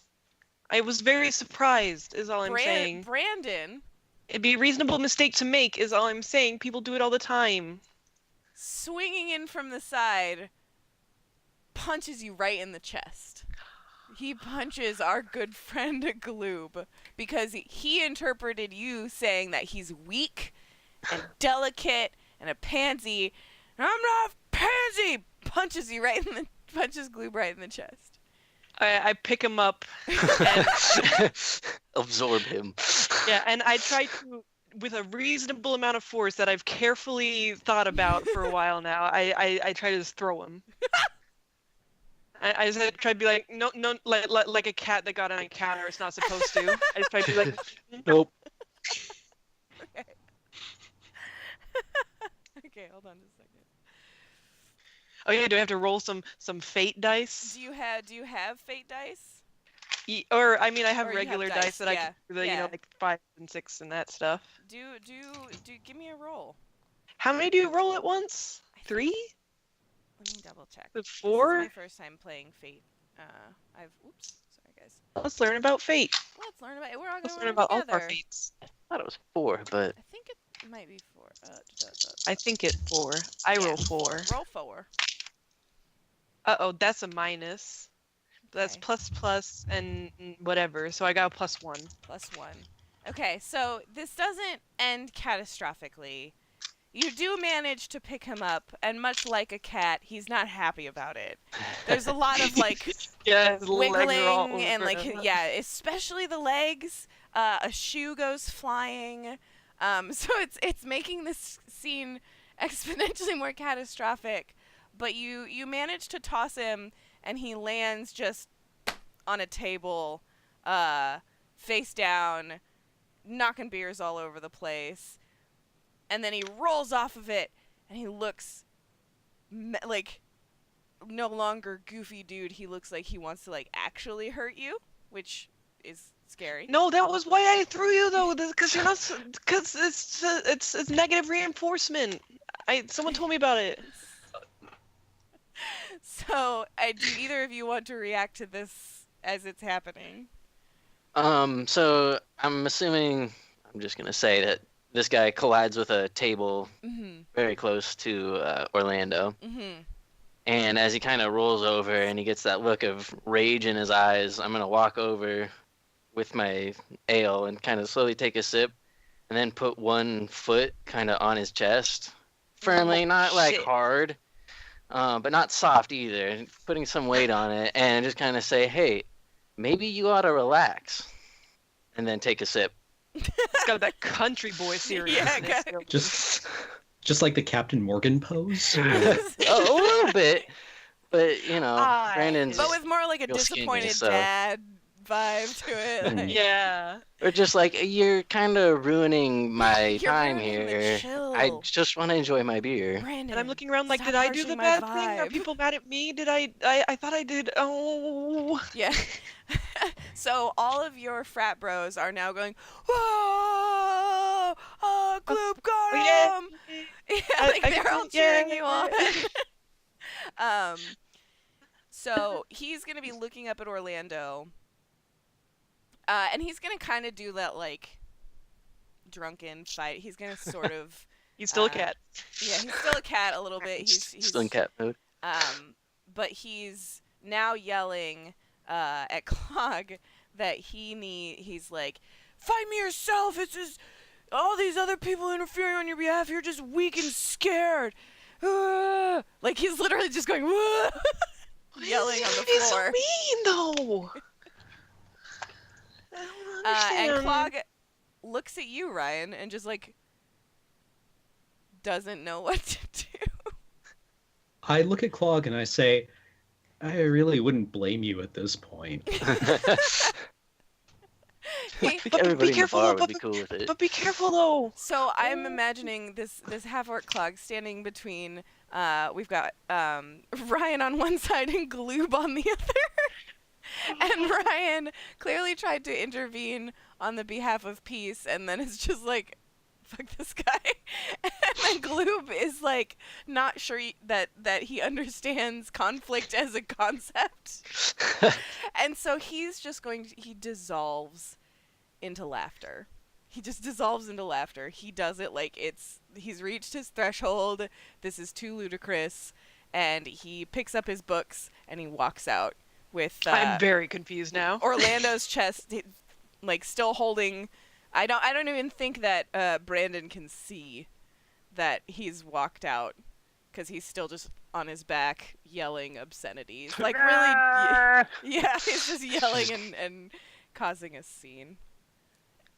I was very surprised, is all I'm saying. Brandon, It'd be a reasonable mistake to make, is all I'm saying. People do it all the time. swinging in from the side, punches you right in the chest. He punches our good friend Gloob because he interpreted you saying that he's weak and delicate and a pansy. "I'm not a pansy!" Punches Gloob right in the chest. I pick him up, and Absorb him. yeah, and I try to, with a reasonable amount of force that I've carefully thought about for a while now, I try to just throw him. I just try to be like, no, like a cat that got on a counter it's not supposed to. I just try to be like, Nope. Okay. Okay, hold on a second. oh yeah, do I have to roll some fate dice? Do you have fate dice? Or I mean, I have Or you have regular dice, dice that I yeah, can do the, yeah. like 5 and 6 and that stuff. Do give me a roll. How many do you roll at once? I think- 3? Let me double check. The This is 4? my first time playing Fate. Sorry guys. Let's learn about fate. Let's learn about it. We're all Let's gonna learn learn about all of our together. fates. I thought it was 4, but I think it might be 4. I think it's 4. I Yeah, roll 4. Roll 4. Uh-oh, that's a minus. That's Okay. plus and whatever, so I got a +1. +1. Okay, so this doesn't end catastrophically. You do manage to pick him up, and much like a cat, he's not happy about it. There's a lot of, like, Yeah, his legs are all wiggling and, over. like, yeah, especially the legs. A shoe goes flying. So it's making this scene exponentially more catastrophic. But you manage to toss him, and he lands just on a table, face down, knocking beers all over the place. And then he rolls off of it, and he looks like no longer goofy dude. He looks like he wants to, like, actually hurt you, which is scary. No, that was why I threw you though, because you're not, because it's negative reinforcement. Someone told me about it. So, do either of you want to react to this as it's happening? So I'm assuming, I'm just gonna say that this guy collides with a table Mm-hmm. very close to Orlando, Mm-hmm. and as he kind of rolls over and he gets that look of rage in his eyes, I'm gonna walk over with my ale and kind of slowly take a sip, and then put one foot kind of on his chest, firmly, not like shit. hard, but not soft either, putting some weight on it, and just kind of say, "Hey, maybe you ought to relax," and then take a sip. It's got that country boy seriousness. Yeah, Just like the Captain Morgan pose. A little bit, But Brandon's But with more like a real skinny, disappointed so- dad vibe to it. Like, Yeah. Or just like, you're kind of ruining my You're time ruining the here. chill. I just want to enjoy my beer. Brandon, And I'm looking around like, stop did I do harshing the my bad thing? Are vibe. people mad at me? Did I thought I did. Oh. Yeah. So all of your frat bros are now going, whoa! Oh, Gloop got yeah. him! Yeah, like they're all cheering you on. So he's gonna be looking up at Orlando, and he's gonna kind of do that like drunken fight. He's gonna sort of. He's still a cat. Yeah, he's still a cat a little bit. He's Still in cat mode. but he's now yelling at Clog that he's like, fight me yourself. It's just all these other people interfering on your behalf. You're just weak and scared. Like he's literally just going yelling on the He's so floor. mean though. I don't understand. And Clog looks at you, Ryan, and just like doesn't know what to do. I look at Clog and I say, I really wouldn't blame you at this point. I think everybody in the careful, bar but- would be cool with it. But be careful though. So I'm imagining this half-orc Clog standing between. We've got Ryan on one side and Gloob on the other. And Ryan clearly tried to intervene on the behalf of peace, and then it's just like, fuck this guy. And then Gloob is like not sure that he understands conflict as a concept. And so he's just he dissolves into laughter. He just dissolves into laughter. He does it like he's reached his threshold. This is too ludicrous. And he picks up his books and he walks out with I'm very confused now. Orlando's chest like still holding. I don't even think that Brandon can see that he's walked out because he's still just on his back yelling obscenities. Like really, yeah, he's just yelling and causing a scene.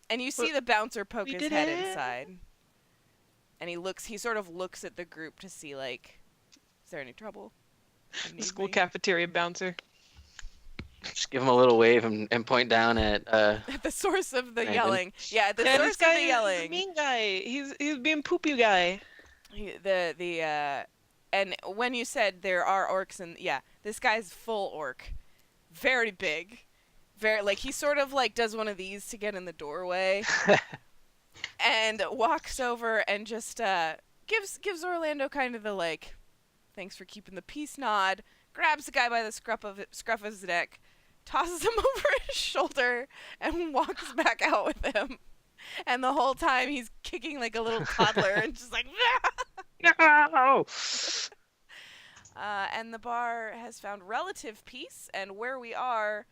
And you see the bouncer poke his head inside. And he sort of looks at the group to see like, is there any trouble? The school cafeteria bouncer. Just give him a little wave and point down at At the source of the Brandon. yelling. Yeah, at the Yeah, source this of guy the is yelling. a mean guy. He's being poopy guy. And when you said there are orcs and this guy's full orc, very big, very like he sort of like does one of these to get in the doorway, and walks over and just gives Orlando kind of the like, thanks for keeping the peace nod, grabs the guy by the scruff of his neck, tosses him over his shoulder, and walks back out with him. And the whole time he's kicking like a little toddler and just like, no. And the bar has found relative peace, and where we are,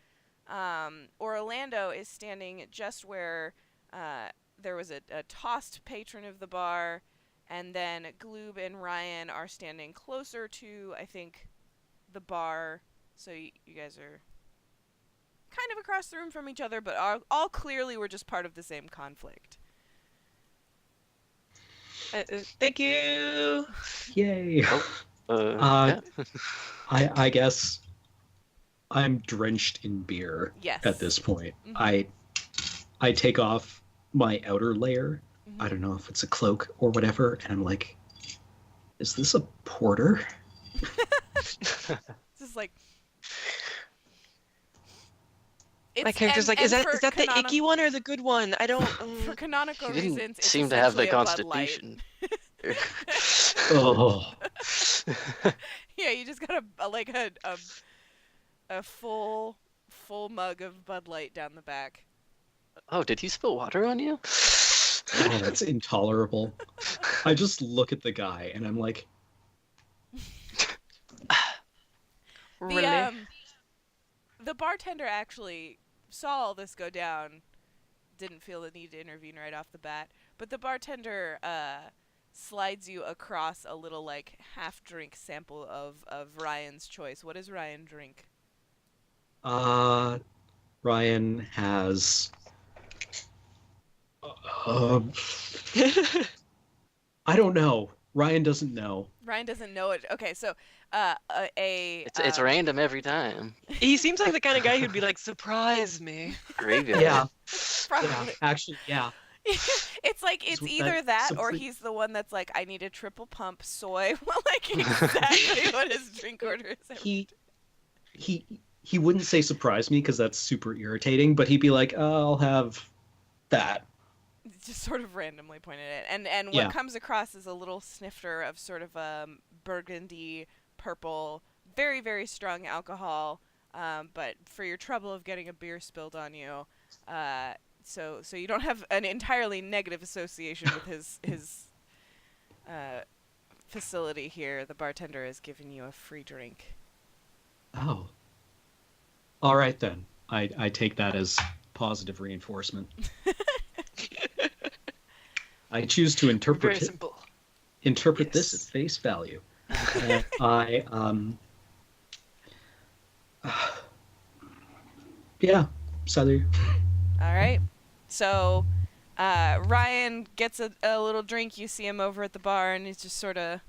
Orlando is standing just where there was a tossed patron of the bar, and then Gloob and Ryan are standing closer to, I think, the bar. So you guys are kind of across the room from each other, but all clearly we're just part of the same conflict. Thank you. Yay. Yeah. I guess I'm drenched in beer Yes. at this point. Mhm. I take off my outer layer. Mhm. I don't know if it's a cloak or whatever, and I'm like, is this a porter? It's just like My character's like, is that the icky one or the good one? I don't. For canonical He didn't reasons, it's seem to have the essentially a Bud Light. constitution. Oh, Yeah, you just got a full mug of Bud Light down the back. Oh, did he spill water on you? oh, that's intolerable. I just look at the guy and I'm like, Really? The bartender actually saw all this go down, didn't feel the need to intervene right off the bat, but the bartender slides you across a little like half drink sample of Ryan's choice. What does Ryan drink? Ryan has I don't know. Ryan doesn't know. Ryan doesn't know it. Okay, so It's random every time. He seems like the kind of guy who'd be like, surprise me. Graveyard. Yeah, probably. actually, yeah. It's like it's either that or he's the one that's like, I need a triple pump soy. Like exactly what his drink order is. He wouldn't say surprise me because that's super irritating, but he'd be like, I'll have that. Just sort of randomly pointed it, and what comes across is a little snifter of sort of burgundy purple, very very strong alcohol, but for your trouble of getting a beer spilled on you, so you don't have an entirely negative association with his facility here. The bartender is giving you a free drink. Oh. All right then. I take that as positive reinforcement. I choose to interpret this at face value. And Sally. All right. So Ryan gets a little drink. You see him over at the bar, and he's just sort of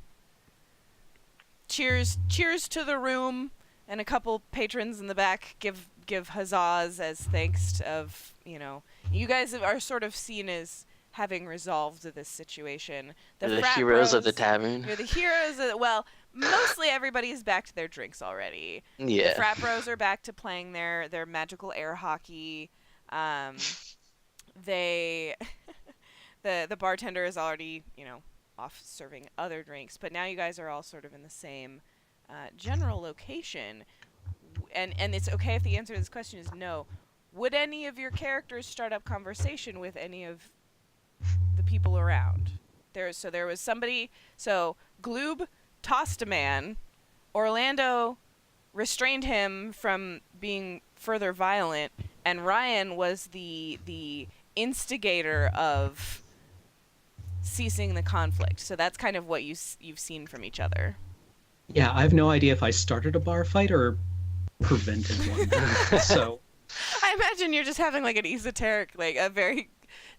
cheers to the room, and a couple patrons in the back give huzzas as thanks of, you guys are sort of seen as having resolved this situation. The heroes of the tavern. You're the heroes of, well, mostly everybody's back to their drinks already. Yeah. The frat bros are back to playing their magical air hockey. The bartender is already, off serving other drinks, but now you guys are all sort of in the same general location. And it's okay if the answer to this question is no. Would any of your characters start up conversation with any of the people around? There was somebody. So Gloob tossed a man. Orlando restrained him from being further violent, and Ryan was the instigator of ceasing the conflict. So that's kind of what you've seen from each other. Yeah, I have no idea if I started a bar fight or prevented one. So I imagine you're just having like an esoteric, like a very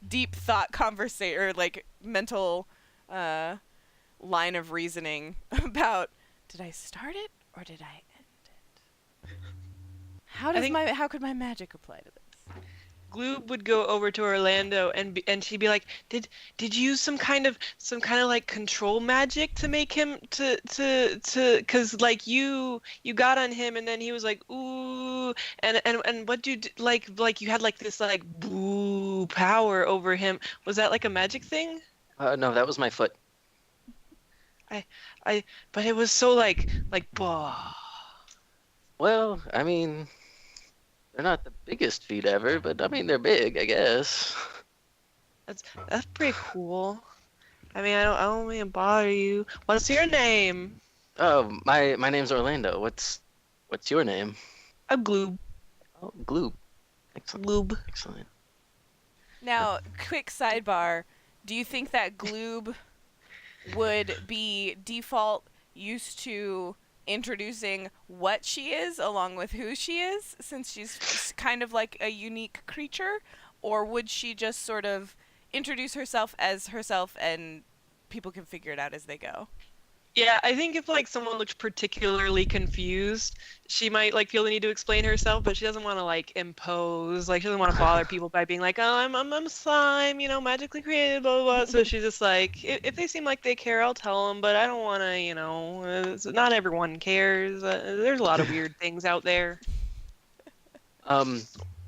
deep thought conversation, or like mental line of reasoning about, did I start it or did I end it? How could my magic apply to this? Gloob would go over to Orlando and she'd be like, Did you use some kind of like control magic to make him to cuz like you got on him and then he was like ooh and what you like you had like this like boo power over him. Was that like a magic thing? No, that was my foot. But it was so like bah. Well, I mean, they're not the biggest feet ever, but I mean they're big, I guess. That's pretty cool. I mean, I don't mean to bother you. What's your name? Oh, my name's Orlando. What's your name? I'm Gloob. Oh, Gloob. Excellent. Gloob. Excellent. Now, quick sidebar. Do you think that Gloob would be default used to introducing what she is along with who she is, since she's kind of like a unique creature? Or would she just sort of introduce herself as herself and people can figure it out as they go? Yeah, I think if like someone looks particularly confused, she might like feel the need to explain herself, but she doesn't want to like impose. Like she doesn't want to bother people by being like, "Oh, I'm slime, magically created, blah blah blah." So she's just like, if they seem like they care, I'll tell them, but I don't want to, not everyone cares. There's a lot of weird things out there.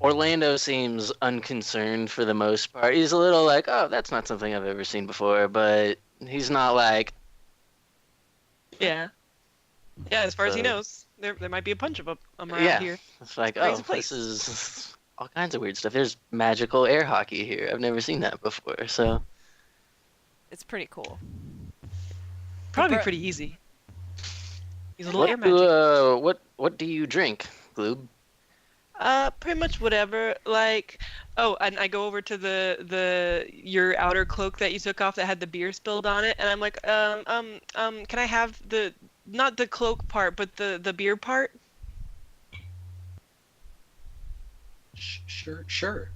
Orlando seems unconcerned for the most part. He's a little like, "Oh, that's not something I've ever seen before," but he's not like. Yeah, as far as he knows, there might be a bunch of them around here. It's like, this is all kinds of weird stuff. There's magical air hockey here. I've never seen that before, so. It's pretty cool. Probably pretty easy. Use a little air magic. What do you drink, Gloob? Pretty much whatever. Like, and I go over to your outer cloak that you took off that had the beer spilled on it, and I'm like, can I have not the cloak part, but the beer part? Sure.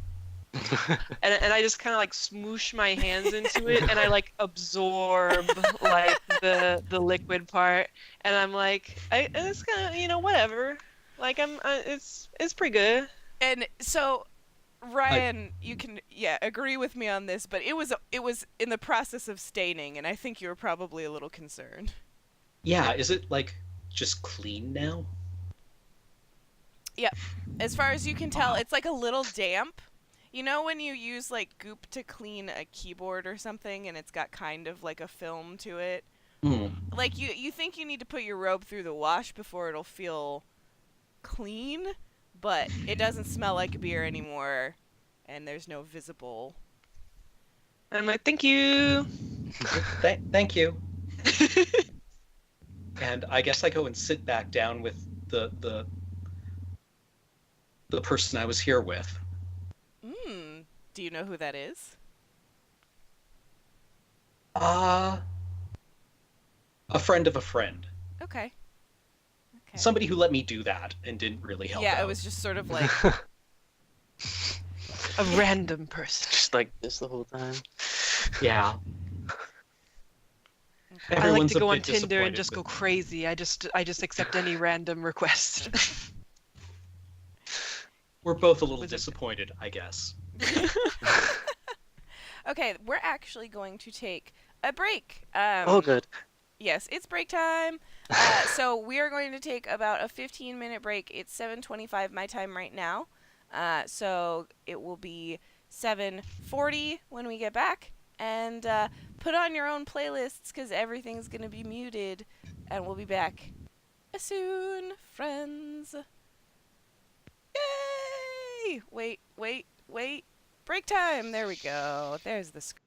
and I just kind of like smoosh my hands into it, and I like absorb like the liquid part, and I'm like, it's kind of, whatever. Like it's pretty good. And so, Ryan, you can agree with me on this, but it was in the process of staining, and I think you were probably a little concerned. Yeah, is it like just clean now? Yep. As far as you can tell, it's like a little damp. You know when you use like goop to clean a keyboard or something and it's got kind of like a film to it? Hmm. Like you think you need to put your robe through the wash before it'll feel clean, but it doesn't smell like beer anymore and there's no visible. I'm like, thank you. Thank you. And I guess I go and sit back down with the person I was here with. Do you know who that is? A friend of a friend. Okay. Somebody who let me do that and didn't really help out. Yeah, it was just sort of like A random person. Just like this the whole time. Yeah. I like Everyone's to go a on bit Tinder and disappointed just go with me. crazy. I just accept any random request. We're both a little Was it- disappointed, I guess. Okay, we're actually going to take a break. Oh, good. Yes, it's break time. So we are going to take about a 15-minute break. It's 7:25 my time right now. So it will be 7:40 when we get back. And put on your own playlists because everything's going to be muted. And we'll be back soon, friends. Yay! Wait. Break time. There we go. There's the screen.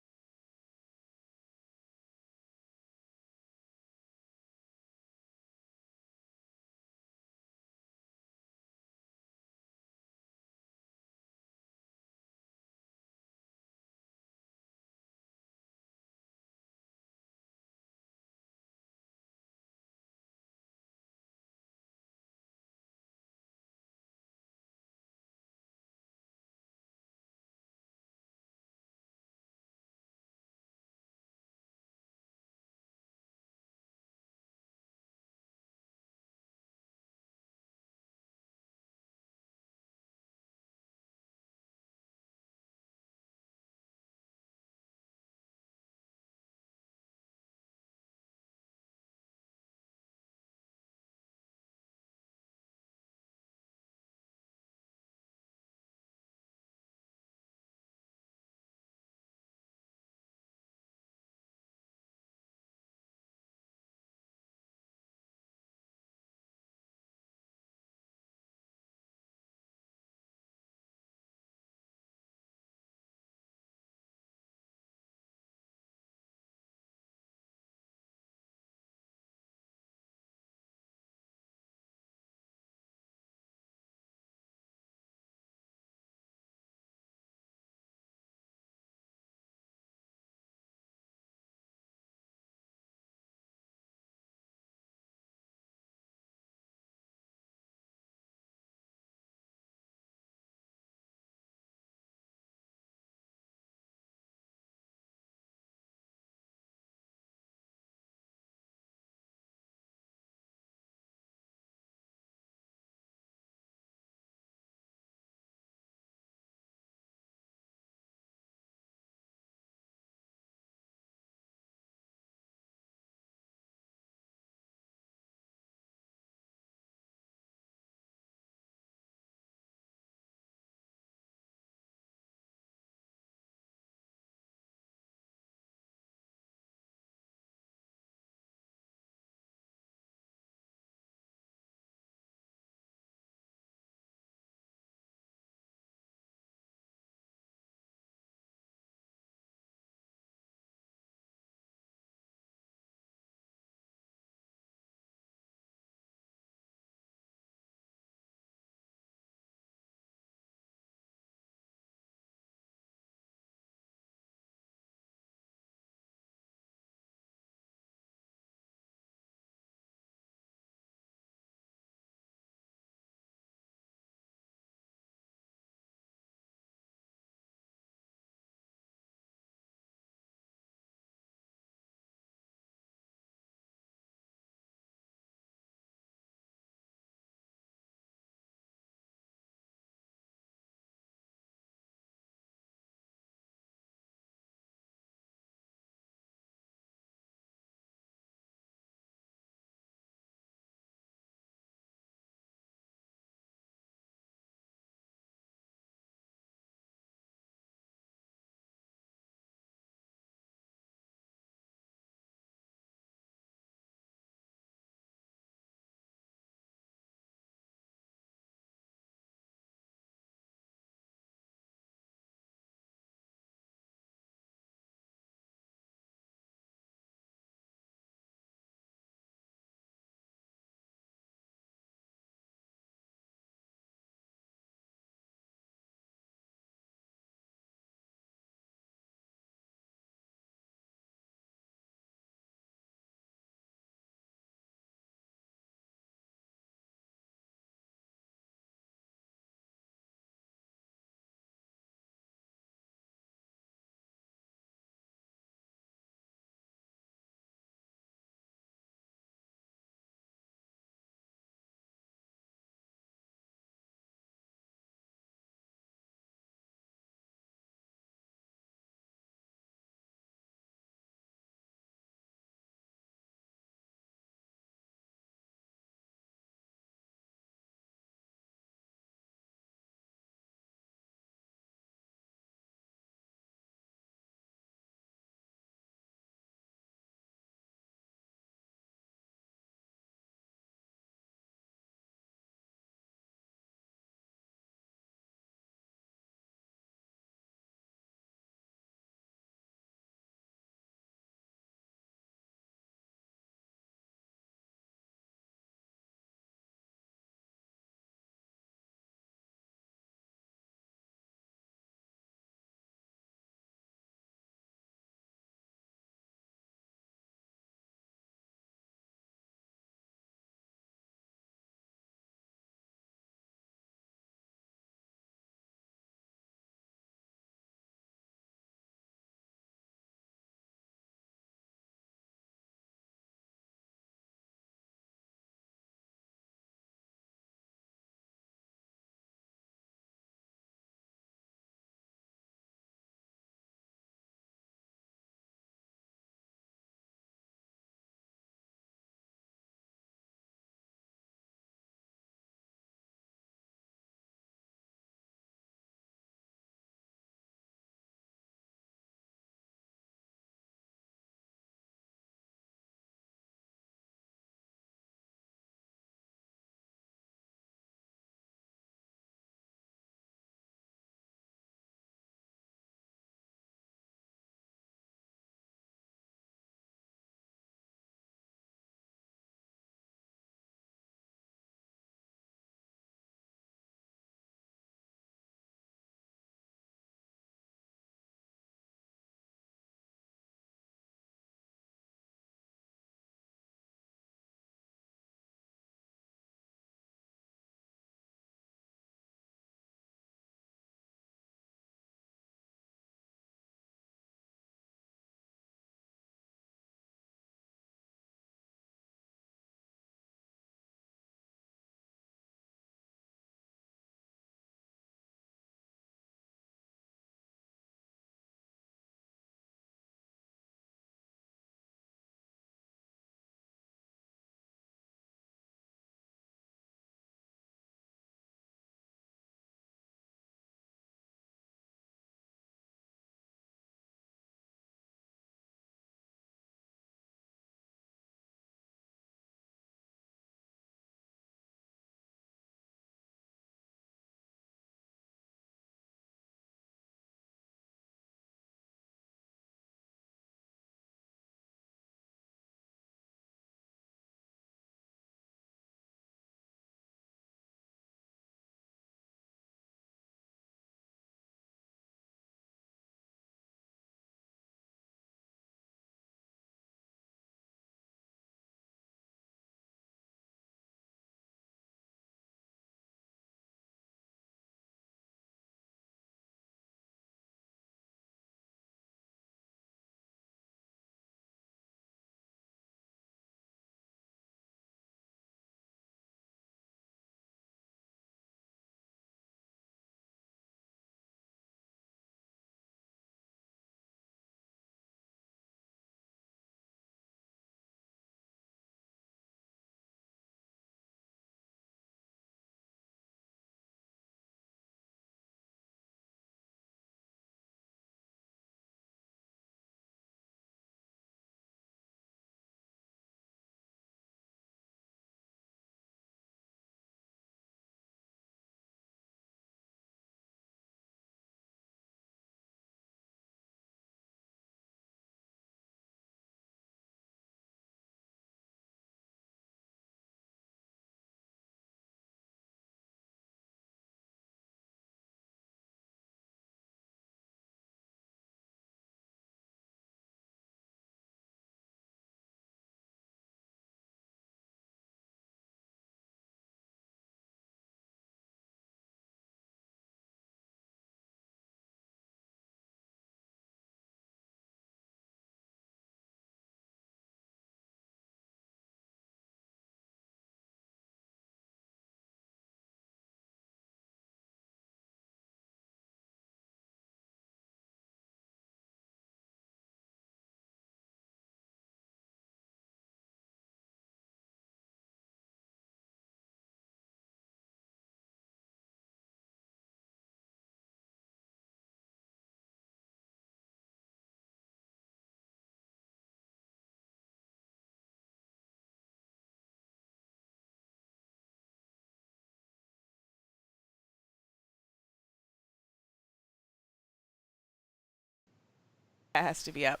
has to be up.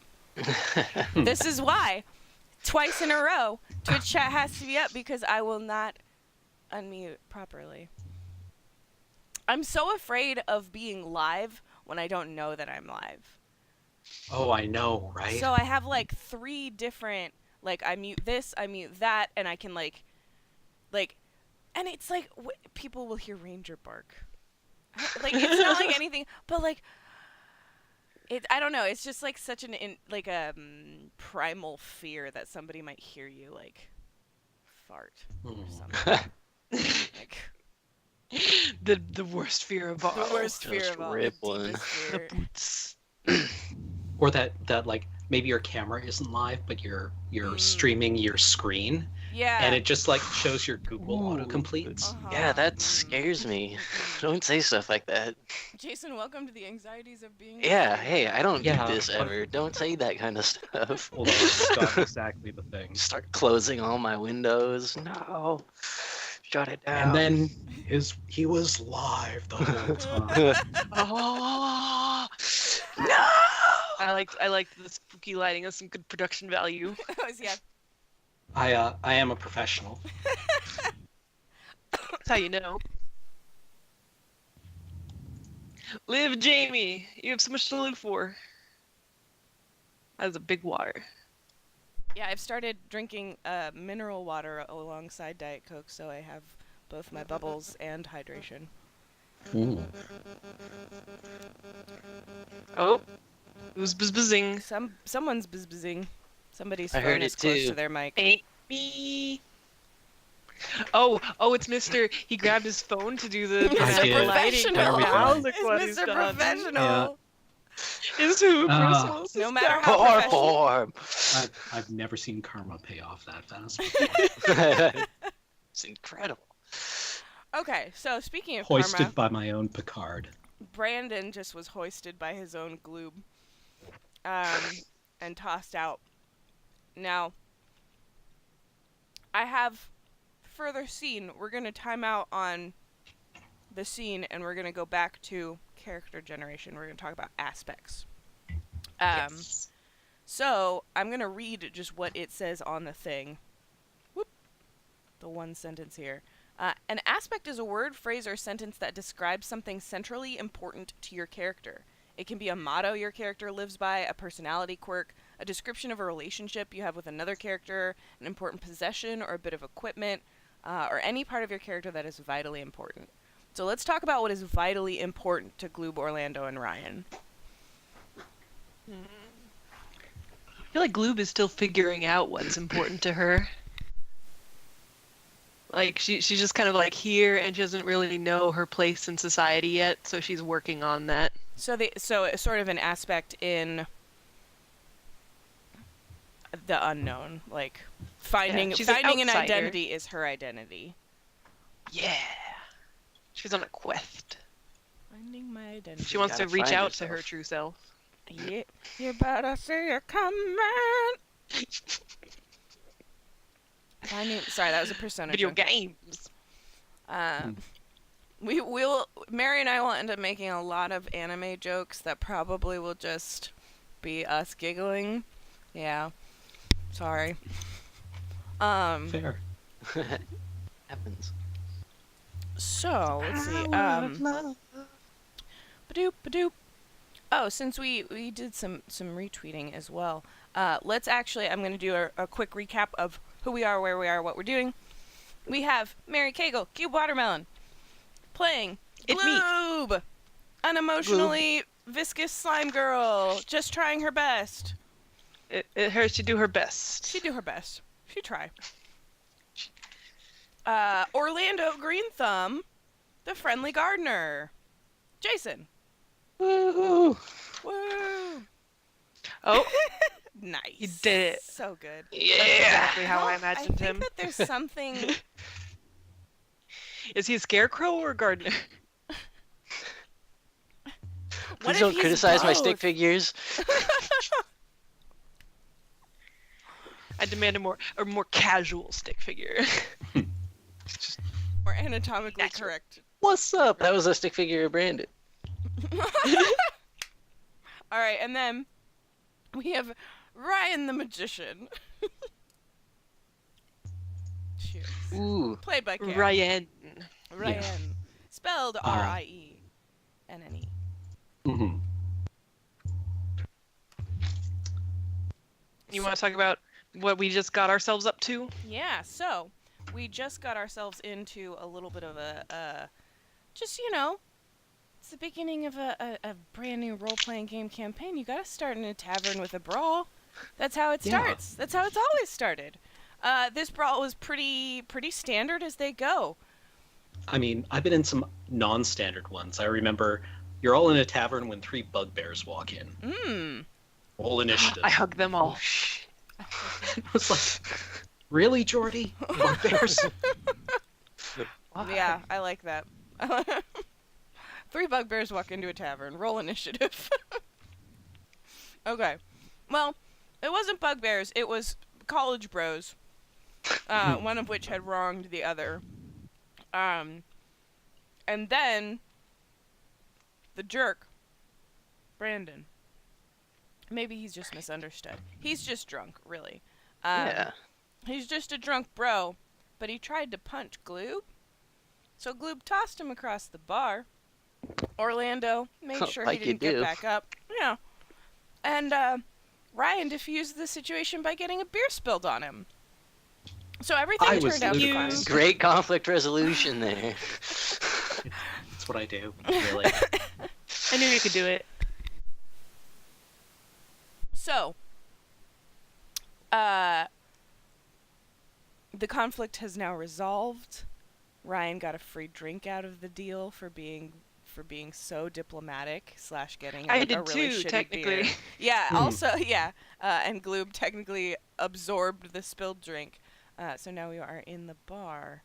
This is why. Twice in a row, Twitch chat has to be up because I will not unmute properly. I'm so afraid of being live when I don't know that I'm live. Oh, I know, right? So I have like 3 different, like I mute this, I mute that, and I can like, and it's like people will hear Ranger bark. Like it's not like anything, but like I don't know. It's just like such an primal fear that somebody might hear you like fart or something. Like, the worst fear of all. the worst fear of all. The rippling. deepest fear. Boots. Or that like maybe your camera isn't live, but you're streaming your screen, Yeah. and it just like shows your Google autocompletes. Uh-huh. Yeah, that scares me. Don't say stuff like that. Jason, welcome to the anxieties of being. Yeah, hey, I don't Yeah, do this but- ever. Don't say that kind of stuff. Well, that's not exactly the thing. Start closing all my windows. No. Shut it down. And then he was live the whole time. Oh, No! I liked the spooky lighting. That's some good production value. Yeah. I am a professional. That's how you know. Live, Jamie. You have so much to live for. That's a big water. Yeah, I've started drinking mineral water alongside Diet Coke, so I have both my bubbles and hydration. Oh, who's buzzing? Someone's buzzing. Somebody's I phone heard is it close too. to their mic. Ain't me. Oh, it's Mr. He grabbed his phone to do the I did. dramatic lighting. There we go. Now It's look what he's Mr. done. Professional. It's who personal No matter how Poor professional. form. I've never seen karma pay off that fast. It's incredible. Okay, so speaking of Hoisted karma, by my own Picard. Brandon just was hoisted by his own gloob, and tossed out. Now, I have further scene. We're gonna time out on the scene, and we're gonna go back to character generation. We're gonna talk about aspects. Yes. So I'm gonna read just what it says on the thing. Whoop. The one sentence here. An aspect is a word, phrase, or sentence that describes something centrally important to your character. It can be a motto your character lives by, a personality quirk, a description of a relationship you have with another character, an important possession or a bit of equipment, or any part of your character that is vitally important. So let's talk about what is vitally important to Gloob, Orlando, and Ryan. I feel like Gloob is still figuring out what's important to her. Like she's just kind of like here, and she doesn't really know her place in society yet, so she's working on that. So it's sort of an aspect in the unknown, like finding she's an an outsider. identity is her identity. Yeah, she's on a quest. Finding my identity. She wants to gotta reach find out to yourself. her true self. Yeah, you better see it coming. Sorry, that was a Persona. Video joke. games. Mary and I will end up making a lot of anime jokes that probably will just be us giggling. Yeah. Sorry. Fair. Happens. So, let's see. Badoop. Oh, since we did some retweeting as well, let's actually, I'm going to do a quick recap of who we are, where we are, what we're doing. We have Mary Cagle, Cube Watermelon, playing It's me. Gloob, unemotionally viscous slime girl, just trying her best. It hurts to do her best. She'd do her best. She'd try. Orlando Green Thumb, the friendly gardener. Jason. Woohoo! Woo! Oh, Nice. you did it. So good. That's Yeah! exactly how I Well, imagined I him. think that there's something. Is he a scarecrow or a gardener? What Please if don't he's criticize my stick both? figures. I demand a more casual stick figure. Or anatomically That's right. correct. What's up? That was a stick figure branded. All right, and then We have Ryan the Magician. Cheers. Ooh. Played by Cam. Ryan. Ryan. Spelled Rienne. Mm-hmm. You want to talk about what we just got ourselves up to? Yeah, so we just got ourselves into a little bit of a just, it's the beginning of a brand new role-playing game campaign. You gotta start in a tavern with a brawl. That's how it starts. That's how it's always started. This brawl was pretty standard as they go. I mean, I've been in some non-standard ones. I remember you're all in a tavern when 3 bugbears walk in. Roll initiative. I hug them all. It was like, really, Jordy? Bugbears? Yeah, I like that. 3 bugbears walk into a tavern. Roll initiative. Okay. Well, it wasn't bugbears. It was college bros. One of which had wronged the other. And then the jerk, Brandon. Maybe he's just misunderstood. He's just drunk, really. Yeah. He's just a drunk bro, but he tried to punch Gloob. So Gloob tossed him across the bar. Orlando made sure Like he you didn't get do. back up. Yeah. And Ryan diffused the situation by getting a beer spilled on him. So everything I was turned out fine. ludicrous. Great conflict resolution there. That's what I do, really. I knew you could do it. So, the conflict has now resolved. Ryan got a free drink out of the deal for being so diplomatic / getting I a did really too, shitty technically. beer. Yeah, also, yeah. And Gloob technically absorbed the spilled drink. So now we are in the bar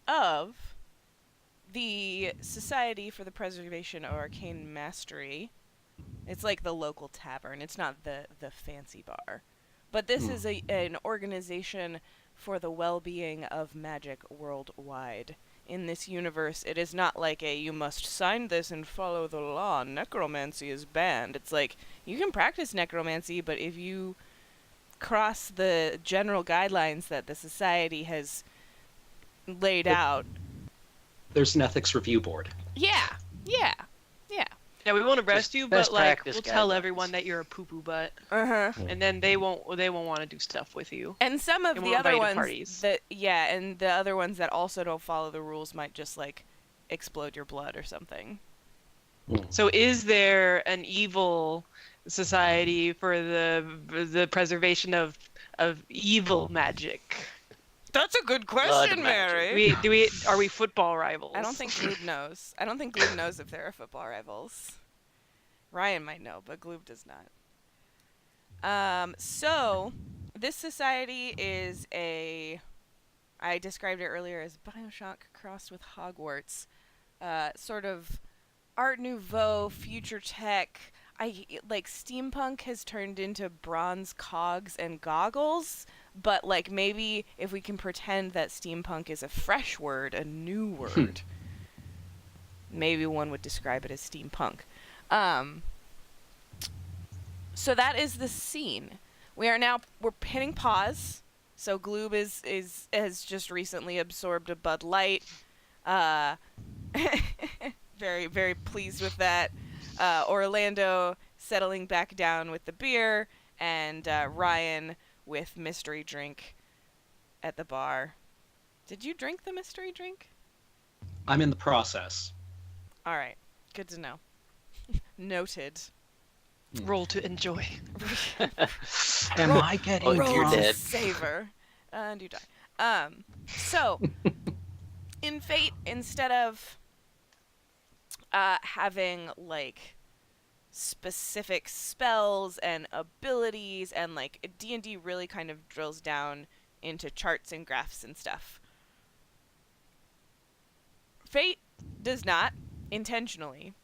of the Society for the Preservation of Arcane Mastery. It's like the local tavern. It's not the fancy bar. But this is an organization for the well-being of magic worldwide. In this universe, it is not like you must sign this and follow the law. Necromancy is banned. It's like, you can practice necromancy, but if you cross the general guidelines that the society has laid out... There's an ethics review board. Yeah. Yeah, we won't arrest you, but best like practice we'll tell guidelines. everyone that you're a poo-poo butt, Uh-huh. and then they won't want to do stuff with you. And some of And the we'll other invite you to ones parties. and the other ones that also don't follow the rules might just like explode your blood or something. So is there an evil society for the preservation of evil magic? That's a good question, Mary. Are we football rivals? I don't think Gloob knows. I don't think Gloob knows if there are football rivals. Ryan might know, but Gloob does not. So this society is I described it earlier as BioShock crossed with Hogwarts. Sort of Art Nouveau, future tech. Like steampunk has turned into bronze cogs and goggles, but like maybe if we can pretend that steampunk is a fresh word, a new word, maybe one would describe it as steampunk. So that is the scene. We're hitting pause. So Gloob has just recently absorbed a Bud Light. Very, very pleased with that. Orlando settling back down with the beer, and Ryan with mystery drink at the bar. Did you drink the mystery drink? I'm in the process. All right. Good to know. Noted. Roll to enjoy. Am I getting Oh, you're Roll dead. to savor. And you die. So, in Fate, instead of having, like, specific spells and abilities, and, like, D&D really kind of drills down into charts and graphs and stuff. Fate does not, intentionally.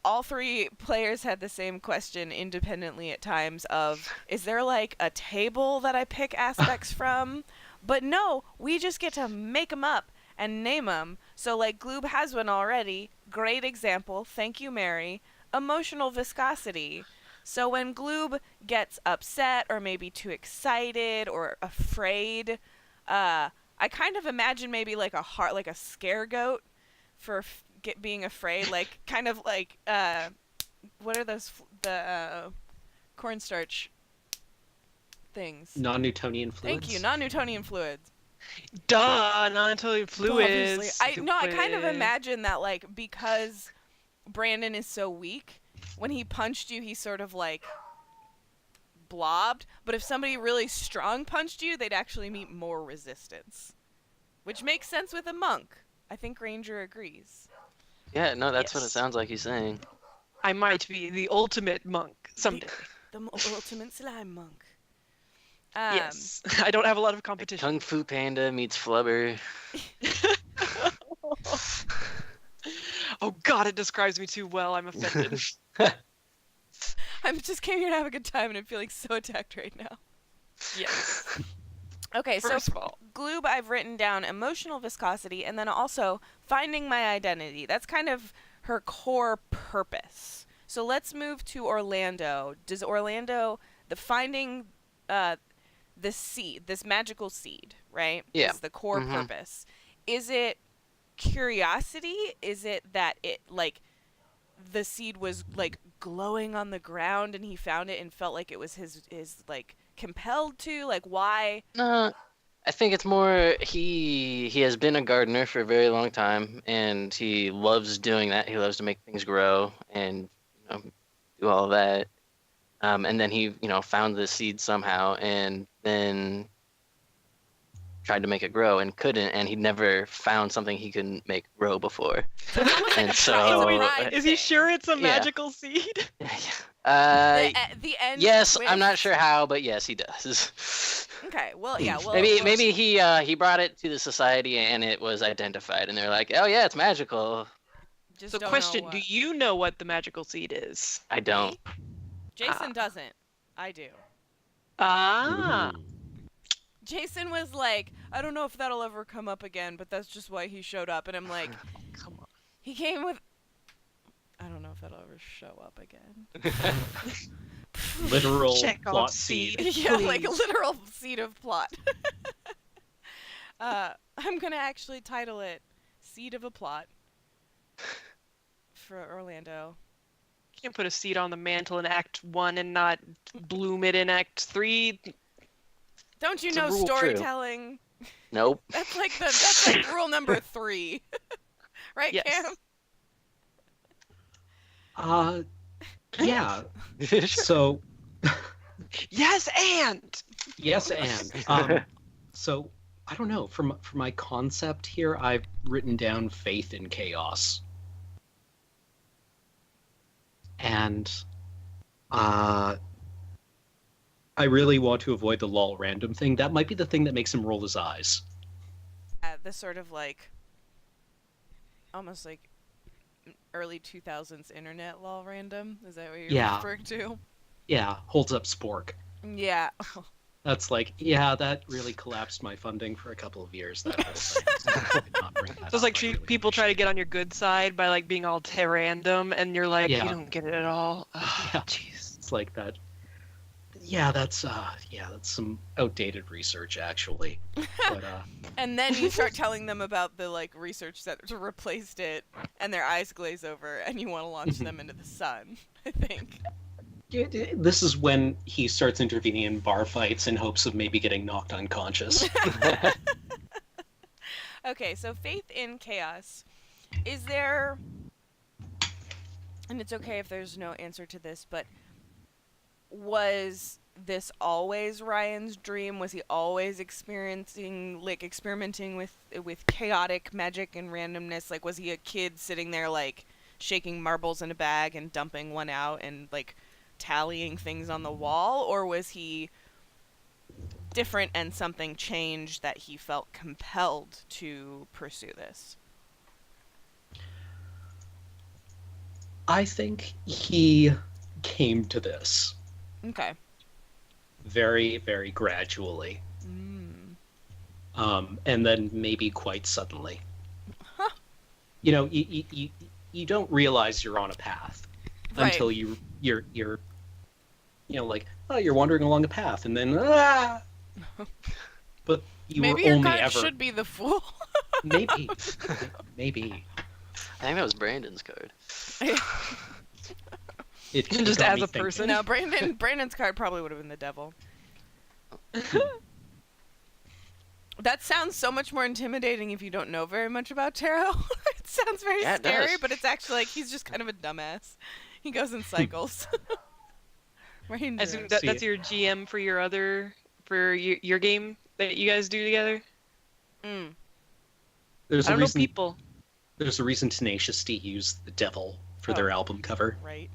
All 3 players had the same question independently at times of, is there like a table that I pick aspects from? But no, we just get to make them up and name them. So like Gloob has one already. Great example. Thank you, Mary. Emotional viscosity. So when Gloob gets upset or maybe too excited or afraid, I kind of imagine maybe like a scare goat for being afraid, like kind of like what are those the cornstarch things? Non-Newtonian fluids. Thank you, non-Newtonian fluids. Duh, non-Newtonian fluids. Obviously. I kind of imagine that, like, because Brandon is so weak, when he punched you, he sort of like blobbed. But if somebody really strong punched you, they'd actually meet more resistance, which makes sense with a monk. I think Ranger agrees. Yeah, no, that's what it Yes. sounds like he's saying. I might be the ultimate monk someday. The ultimate slime monk. Yes. I don't have a lot of competition. Kung Fu Panda meets Flubber. Oh god, it describes me too well. I'm offended. I'm just came here to have a good time, and I'm feeling so attacked right now. Yes. Okay, First so of all, Gloob, I've written down emotional viscosity, and then also finding my identity. That's kind of her core purpose. So let's move to Orlando. Does Orlando, the finding the seed, this magical seed, right? Yeah. Is the core Mhm. purpose. Is it curiosity? Is it that it, like, the seed was, like, glowing on the ground and he found it and felt like it was his like, compelled to? Like, why? No, I think it's more he has been a gardener for a very long time, and he loves doing that. He loves to make things grow and do all of that. And then he found the seed somehow, and then tried to make it grow and couldn't, and he'd never found something he could make grow before. So it's almost like And a so- pride is he thing. sure it's a Yeah. magical seed? The end Yes, twist. I'm not sure how, but yes, he does. Okay, well, yeah, well, maybe he brought it to the society and it was identified, and they're like, oh yeah, it's magical. just So don't know question, what. do you know what the magical seed is? I don't. Jason doesn't. I do. Ah. Jason was like, I don't know if that'll ever come up again, but that's just why he showed up. And I'm like, Come on. he came with. I don't know if that'll ever show up again. Literal Check off plot seed. seed. Yeah, like a Please. literal seed of plot. I'm gonna actually title it "Seed of a Plot" for Orlando. You can't put a seed on the mantle in Act 1 and not bloom it in Act 3. Don't you It's a know rule, true. storytelling? Nope. That's like rule number 3, right, Yes. Cam? Yeah. So Yes, and! yes, and so I don't know. For my concept here, I've written down faith in chaos, and I really want to avoid the lol random thing. That might be the thing that makes him roll his eyes. The sort of like, almost like early 2000s internet law random. Is that what you're Yeah. referring to? Yeah, holds up spork. Yeah. That's like, yeah, that really collapsed my funding for a couple of years. That whole thing. So I did not bring that So it's up. like I really people try to appreciate get on your good side by like being all random, and you're like, Yeah. you don't get it at all. Oh, Yeah. jeez. It's like that. Yeah, that's some outdated research actually. But And then you start telling them about the like research that replaced it, and their eyes glaze over, and you want to launch them into the sun. I think. this is when he starts intervening in bar fights in hopes of maybe getting knocked unconscious. Okay, so faith in chaos. Is there, and it's okay if there's no answer to this, but was this always Ryan's dream? Was he always experimenting with chaotic magic and randomness? Like, was he a kid sitting there like shaking marbles in a bag and dumping one out and like tallying things on the wall, or was he different and something changed that he felt compelled to pursue this? I think he came to this Okay. very, very gradually, and then maybe quite suddenly. Huh. You know, you don't realize you're on a path Right. until you're like, oh, you're wandering along a path, and then but you Maybe were your only card ever should be the Fool. maybe, maybe I think that was Brandon's card. it Just got as me a thinking. person. No, Brandon's card probably would have been the Devil. That sounds so much more intimidating if you don't know very much about tarot. It sounds very Yeah, it scary, does. but it's actually like he's just kind of a dumbass. He goes in cycles. I assume Ranger. that's your GM for your game that you guys do together. Mm. There's I a don't know reason. people. There's a reason Tenacious D used the devil for their album cover. Right.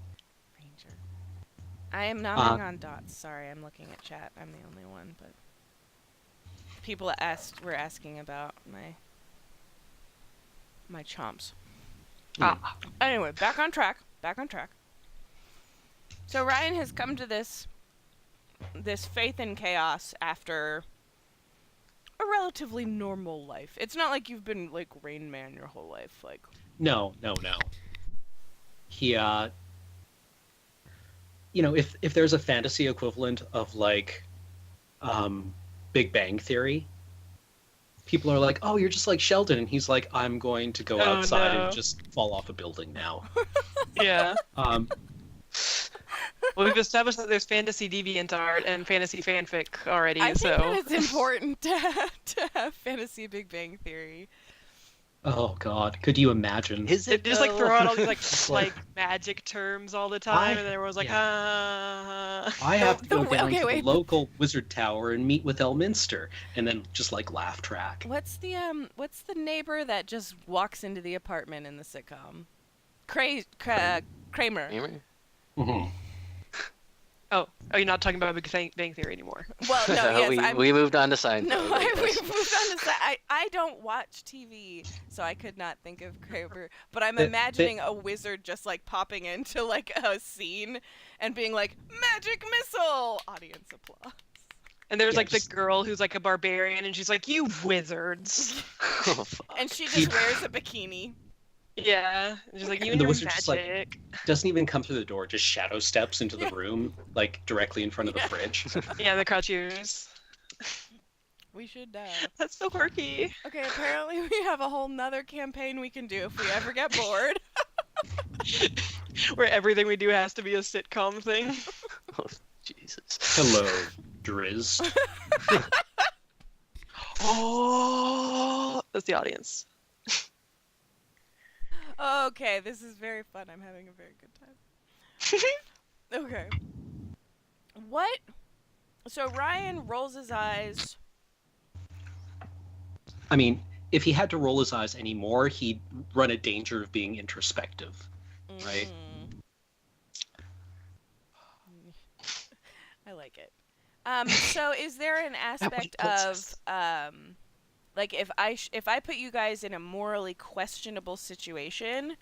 Ranger. I am nodding on dots. Sorry, I'm looking at chat. I'm the only one, but people were asking about my chomps. Ah. Anyway, back on track. So Ryan has come to this faith in chaos after a relatively normal life. It's not like you've been like Rain Man your whole life, like. No. He, if there's a fantasy equivalent of like, Big Bang Theory, people are like, "Oh, you're just like Sheldon," and he's like, "I'm going to go Oh, outside no. and just fall off a building now." Yeah. Um, Well, we've established that there's fantasy deviant art and fantasy fanfic already, I think so that it's important to have fantasy Big Bang Theory. oh God, could you imagine? Is they it just like though? throw out all these It's like magic terms all the time, and then everyone's like, I have to go down to the local wizard tower and meet with Elminster, and then just like laugh track. What's the neighbor that just walks into the apartment in the sitcom? Kramer. Kramer? Mhm. Oh, you're not talking about Big Bang Theory anymore. Well, no, yes, we moved on to Seinfeld. No, I we guess. moved on to I don't watch TV, so I could not think of Kramer. But I'm The- imagining a wizard just like popping into like a scene and being like, "Magic missile!" Audience applause. And there's Yeah, like just- the girl who's like a barbarian, and she's like, "You wizards!" Oh, fuck. And she just wears a bikini. Yeah, and she's like, "You And and the your wizard's just like- magic." Doesn't even come through the door, just shadow steps into the room, like directly in front of the fridge. Yeah, the crouchers. We should. That's so quirky. Okay, apparently we have a whole nother campaign we can do if we ever get bored. Where everything we do has to be a sitcom thing. Oh, Jesus. Hello, Driz. Oh, that's the audience. Okay, this is very fun. I'm having a very good time. Okay. What? So Ryan rolls his eyes. I mean, if he had to roll his eyes anymore, he'd run a danger of being introspective. Right. I like it. So is there an aspect of like if I put you guys in a morally questionable situation,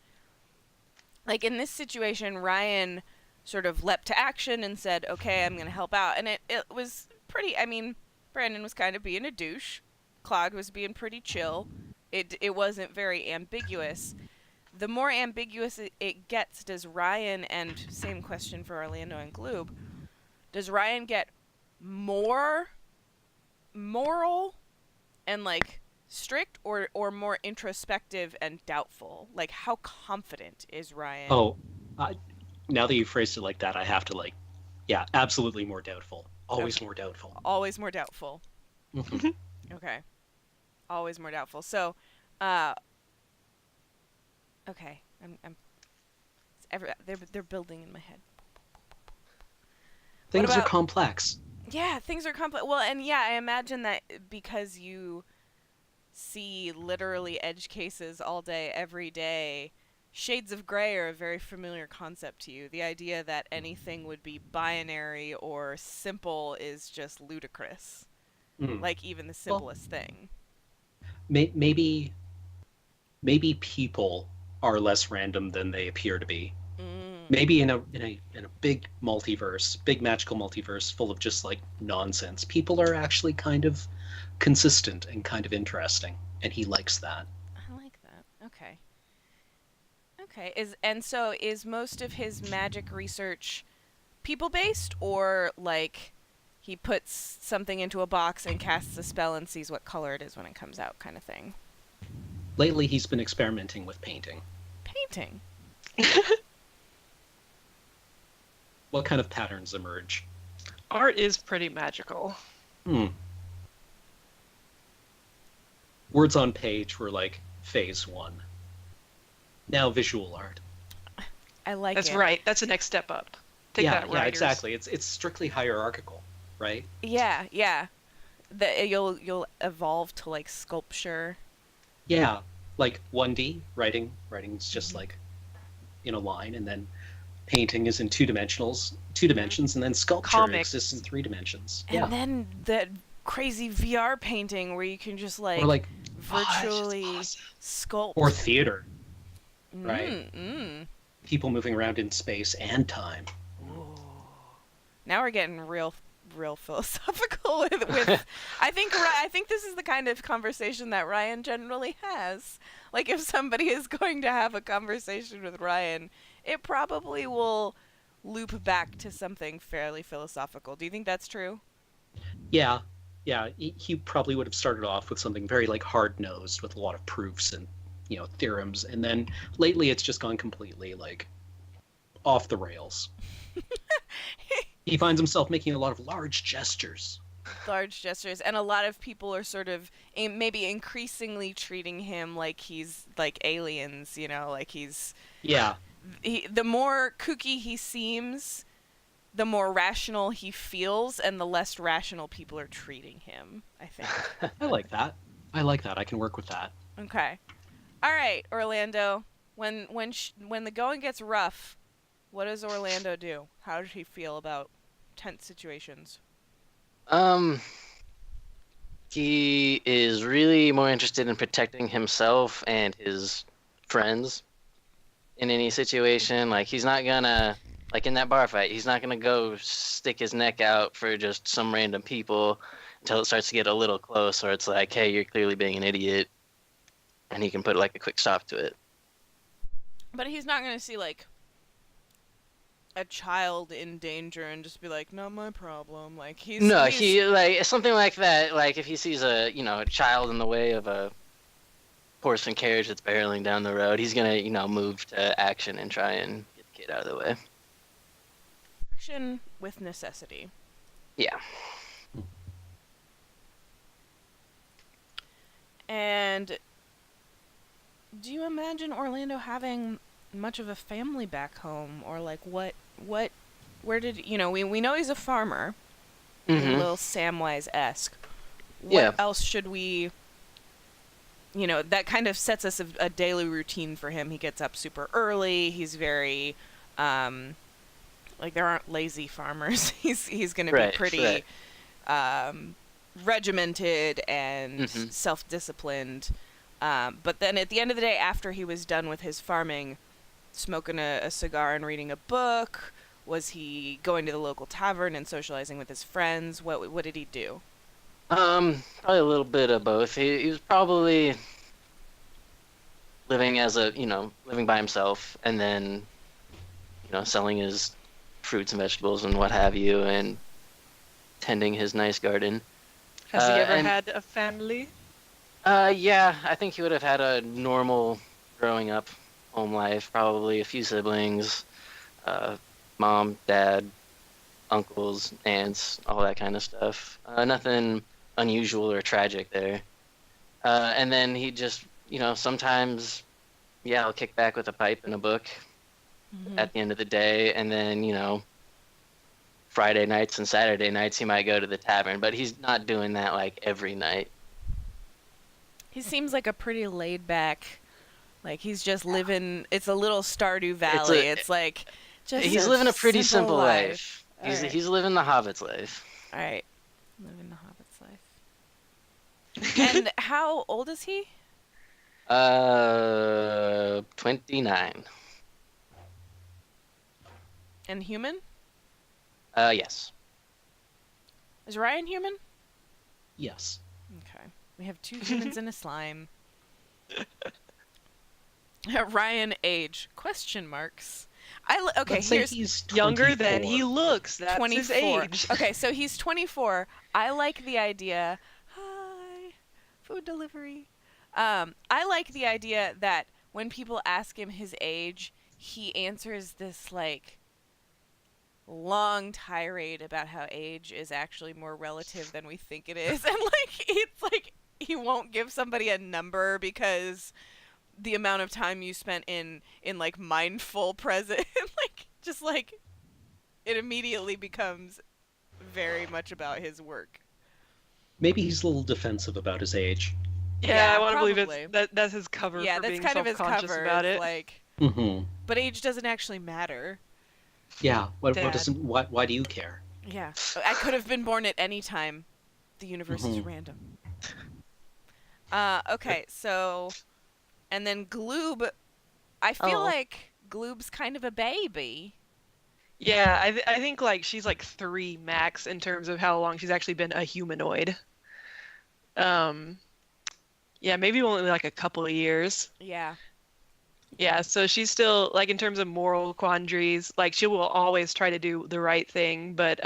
like in this situation, Ryan sort of leapt to action and said, "Okay, I'm gonna help out," and it was pretty. I mean, Brandon was kind of being a douche. Claude was being pretty chill. It wasn't very ambiguous. The more ambiguous it gets, does Ryan, and same question for Orlando and Gloob, does Ryan get more moral and like strict, or more introspective and doubtful? Like, how confident is Ryan? Oh, now that you phrased it like that, I have to like, yeah, absolutely more doubtful. Always Okay. more doubtful. Always more doubtful. Mhm. Okay. Always more doubtful. So, okay, they're building in my head. Things are about- complex. Yeah, things are complex. Well, and yeah, I imagine that because you see literally edge cases all day, every day, shades of gray are a very familiar concept to you. The idea that anything would be binary or simple is just ludicrous. Mm. Like even the simplest thing. Maybe people are less random than they appear to be. Maybe in a big multiverse, big magical multiverse full of just like nonsense, people are actually kind of consistent and kind of interesting, and he likes that. I like that. Okay. Okay. So is most of his magic research people-based, or like he puts something into a box and casts a spell and sees what color it is when it comes out, kind of thing? Lately, he's been experimenting with painting. Painting. What kind of patterns emerge? Art is pretty magical. Words on page were like phase 1. Now visual art. I like That's it. right. That's the next step up. Take yeah, that, yeah, writers. exactly. It's strictly hierarchical, right? Yeah, yeah. You'll evolve to like sculpture. Yeah, like 1D writing's just like in a line, and then painting is in two dimensions, and then sculpture Comics. exists in 3 dimensions. And then that crazy VR painting where you can just like, or like virtually awesome. sculpt. or theater, right? Mm. People moving around in space and time. Now we're getting real philosophical with I think this is the kind of conversation that Ryan generally has. Like, if somebody is going to have a conversation with Ryan, it probably will loop back to something fairly philosophical. Do you think that's true? Yeah, he probably would have started off with something very like hard-nosed with a lot of proofs and theorems, and then lately it's just gone completely like off the rails. He finds himself making a lot of large gestures. Large gestures, and a lot of people are sort of maybe increasingly treating him like he's like aliens, like he's... Yeah. The more kooky he seems, the more rational he feels, and the less rational people are treating him, I think. I like that. I can work with that. Okay. All right, Orlando. When the going gets rough, what does Orlando do? How does he feel about tense situations? He is really more interested in protecting himself and his friends in any situation. Like, he's not gonna, like in that bar fight, he's not gonna go stick his neck out for just some random people until it starts to get a little close, or it's like, hey, you're clearly being an idiot, and he can put like a quick stop to it. But he's not gonna see like a child in danger and just be like, not my problem. Like, he like something like that. Like, if he sees a child in the way of a horse and carriage that's barreling down the road, he's gonna move to action and try and get the kid out of the way. Action with necessity. Yeah. And do you imagine Orlando having much of a family back home, or like where did we know he's a farmer, a little Samwise-esque. What else should we, that kind of sets us a daily routine for him. He gets up super early. He's very like, there aren't lazy farmers. he's going to be pretty regimented and self-disciplined. But then at the end of the day, after he was done with his farming, smoking a cigar and reading a book, was he going to the local tavern and socializing with his friends? What did he do? Probably a little bit of both. He was probably living living by himself, and then selling his fruits and vegetables and what have you, and tending his nice garden. Has he ever had a family? Yeah, I think he would have had a normal growing up home life, probably a few siblings, mom, dad, uncles, aunts, all that kind of stuff. Nothing unusual or tragic there. And then he just, sometimes, I'll kick back with a pipe and a book at the end of the day, and then, Friday nights and Saturday nights he might go to the tavern, but he's not doing that like every night. He seems like a pretty laid back, like he's just living. It's a little Stardew Valley. It's like just he's living a pretty simple life. He's living the Hobbit's life. All right, living the Hobbit's life. And how old is he? 29. And human? Yes. Is Ryan human? Yes. Okay. We have 2 humans and a slime. Ryan age? Question marks. Okay, Let's say here's he's Younger than 24. he looks. That's 24. his age. Okay, so he's 24. I like the idea. Hi, food delivery. I like the idea that when people ask him his age, he answers this like long tirade about how age is actually more relative than we think it is, and like it's like he won't give somebody a number because the amount of time you spent in like mindful present, like just like it immediately becomes very much about his work. Maybe he's a little defensive about his age. Yeah, Yeah, I want to believe probably. that's his cover Yeah, for that's being kind of his self-conscious cover. about It's it. like, Mm-hmm. but age doesn't actually matter. Yeah. What Dad. doesn't? Why do you care? Yeah, I could have been born at any time. The universe is Mhm. random. Okay, so, and then Gloob. I feel Oh. like Gloob's kind of a baby. Yeah, I think like she's like 3 max in terms of how long she's actually been a humanoid. Yeah, maybe only like a couple of years. Yeah. Yeah, so she's still like in terms of moral quandaries, like she will always try to do the right thing, but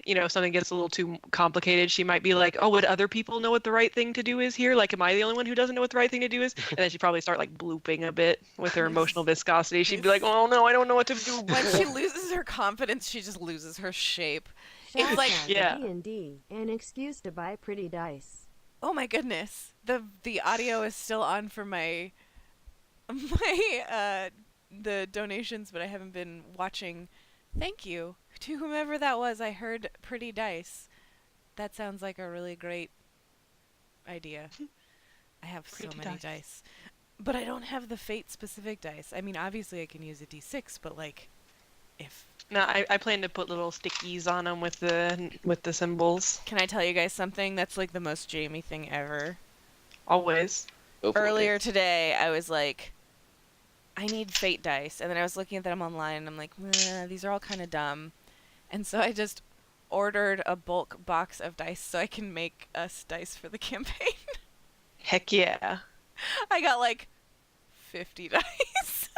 you know, if something gets a little too complicated, she might be like, "Oh, would other people know what the right thing to do is here? Like, am I the only one who doesn't know what the right thing to do is?" And then she'd probably start like blooping a bit with her emotional viscosity. She'd be like, "Oh no, I don't know what to do." When she loses her confidence, she just loses her shape. It's like, Yeah. D&D, an excuse to buy pretty dice. oh my goodness, the audio is still on for my the donations, but I haven't been watching. Thank you to whomever that was. I heard pretty dice. That sounds like a really great idea. I have so Pretty many dice. dice, but I don't have the fate specific dice. I mean, obviously I can use a d6, but like, if No, I plan to put little stickies on them with the symbols. can I tell you guys something that's like the most Jamie thing ever? Always. Go for it. Earlier today, I was like, I need fate dice. And then I was looking at them online, and I'm like, these are all kind of dumb. And so I just ordered a bulk box of dice so I can make us dice for the campaign. Heck yeah. I got like 50 dice.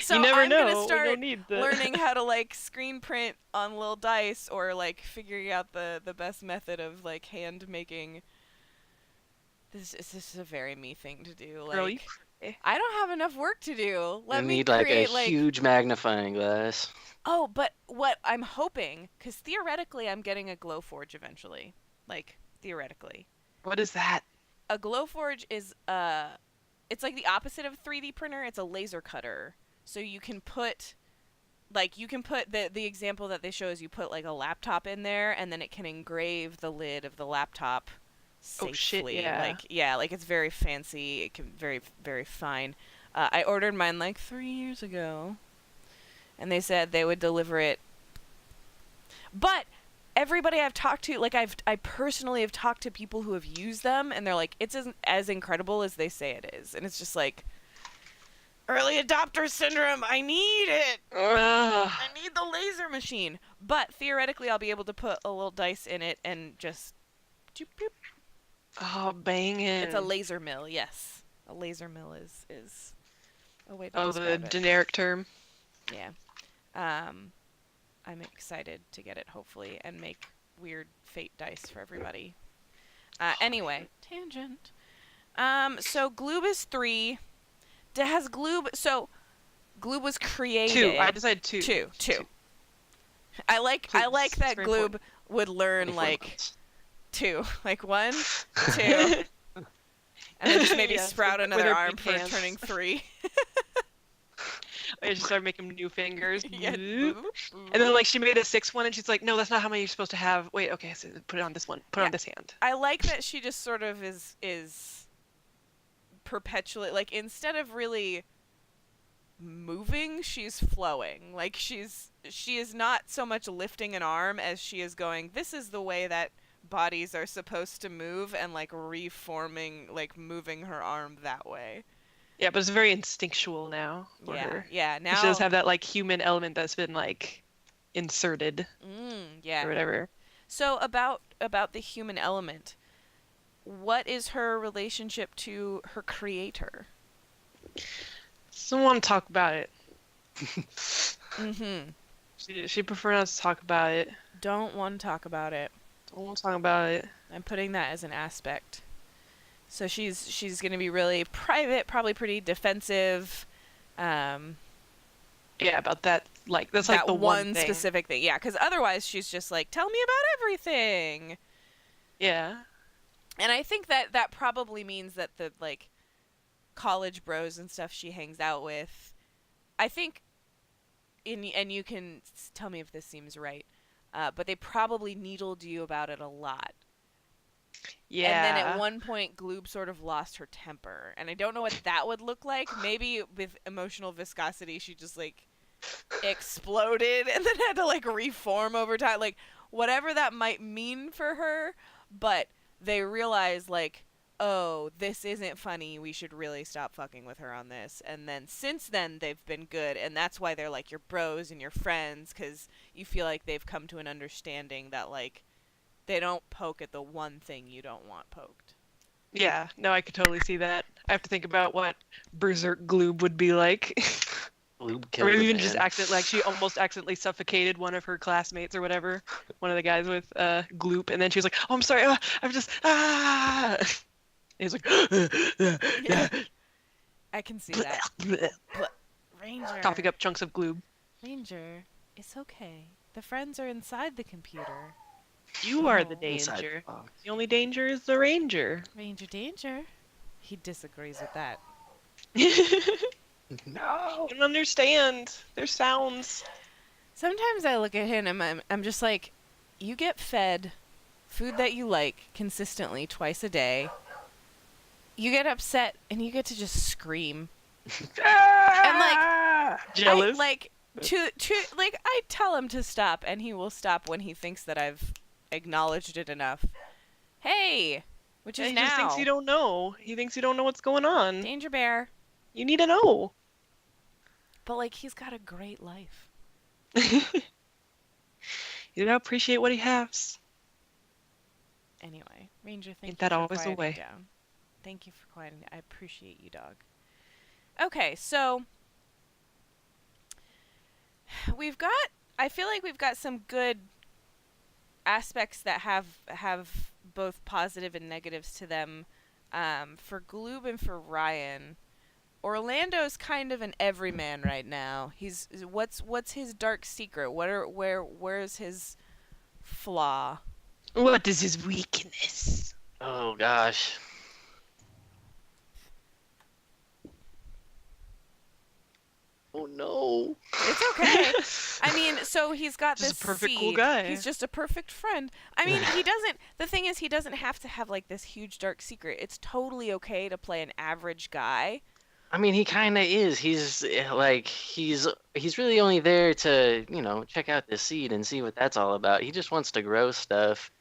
So you never I'm know. gonna We start don't need the... learning how to like screen print on little dice, or like figuring out the best method of like hand making. This is a very me thing to do. Like, Girl, you... I don't have enough work to do. Let You me need like create a huge magnifying glass. Oh, but what I'm hoping, because theoretically I'm getting a Glowforge eventually. Like, theoretically. What is that? A Glowforge is, it's like the opposite of a 3D printer. It's a laser cutter. So you can put, like, the example that they show is you put, like, a laptop in there, and then it can engrave the lid of the laptop safely. Oh, shit, yeah. Like, it's very fancy. It can very, very fine. I ordered mine, like, 3 years ago. And they said they would deliver it. But everybody I've talked to, like I personally have talked to people who have used them, and they're like, it's as incredible as they say it is. And it's just like, early adopter syndrome, I need it. Ugh. I need the laser machine. But theoretically I'll be able to put a little dice in it and just choop, choop. Oh, banging. It's a laser mill, yes. A laser mill is a way to Oh, the describe it. generic term. Yeah. I'm excited to get it, hopefully, and make weird fate dice for everybody. Anyway, tangent. So Gloob is 3. Has Gloob... So, Gloob was created... 2. I decided 2. 2. I like Please, that it's very Gloob important. would learn, 24 like, months. 2. Like, 1, 2... and then just maybe Yeah, sprout with another her arm big for hands. turning 3. I just started making new fingers. Yeah. And then like she made a 6th one, and she's like, "No, that's not how many you're supposed to have." Wait, okay, so put it on this one. Put it Yeah. on this hand. I like that she just sort of is perpetually, like, instead of really moving, she's flowing. Like, she is not so much lifting an arm as she is going, this is the way that bodies are supposed to move, and like reforming, like moving her arm that way. Yeah, but it's very instinctual now for her. Yeah. Now She does have that like human element that's been like inserted yeah. or whatever. So about the human element, what is her relationship to her creator? So I want to talk about it. Mm-hmm. She prefer not to talk about it. Don't want to talk about it. Don't want to talk about it. I'm putting that as an aspect. So she's going to be really private, probably pretty defensive. Yeah, about that. Like that's like that the one thing. specific thing. Yeah, because otherwise she's just like, tell me about everything. Yeah. And I think that probably means that the like college bros and stuff she hangs out with, I think, and you can tell me if this seems right, but they probably needled you about it a lot. Yeah. And then at one point, Gloob sort of lost her temper. And I don't know what that would look like. Maybe with emotional viscosity, she just, like, exploded and then had to, like, reform over time. Like, whatever that might mean for her. But they realized, like, oh, this isn't funny. We should really stop fucking with her on this. And then since then, they've been good. And that's why they're, like, your bros and your friends. Because you feel like they've come to an understanding that, like, they don't poke at the one thing you don't want poked. Yeah, no, I could totally see that. I have to think about what Berserk Gloob would be like. Gloob Or killed maybe the even just man. like she almost accidentally suffocated one of her classmates or whatever. One of the guys with Gloop, and then she was like, "Oh, I'm sorry, I'm just And he's like, Yeah. I can see that. Ranger. coughing up chunks of Gloob. Ranger, it's okay. The friends are inside the computer. You are the Oh. Inside danger. the box. The only danger is the ranger. Ranger danger. He disagrees with that. No. I don't understand. Their sounds. Sometimes I look at him and I'm just like, you get fed food that you like consistently twice a day. You get upset and you get to just scream. And like Jealous. I tell him to stop and he will stop when he thinks that I've acknowledged it enough. Hey, which is he now. just thinks you don't know. He thinks you don't know what's going on. Danger Bear. You need to know. But like he's got a great life. You gotta appreciate what he has. Anyway, Ranger, thank Ain't you that for always the quieting way? down. Thank you for quieting down. I appreciate you, dog. Okay, so I feel like we've got some good aspects that have both positive and negatives to them. For Gloob and for Ryan, Orlando's kind of an everyman right now. What's his dark secret? Where's his flaw? What is his weakness? Oh gosh. Oh no. It's okay. I mean, so he's got Just this a perfect cool seed. guy. He's just a perfect friend. I mean, the thing is, he doesn't have to have like this huge dark secret. It's totally okay to play an average guy. I mean, he kind of is. He's really only there to, check out the seed and see what that's all about. He just wants to grow stuff.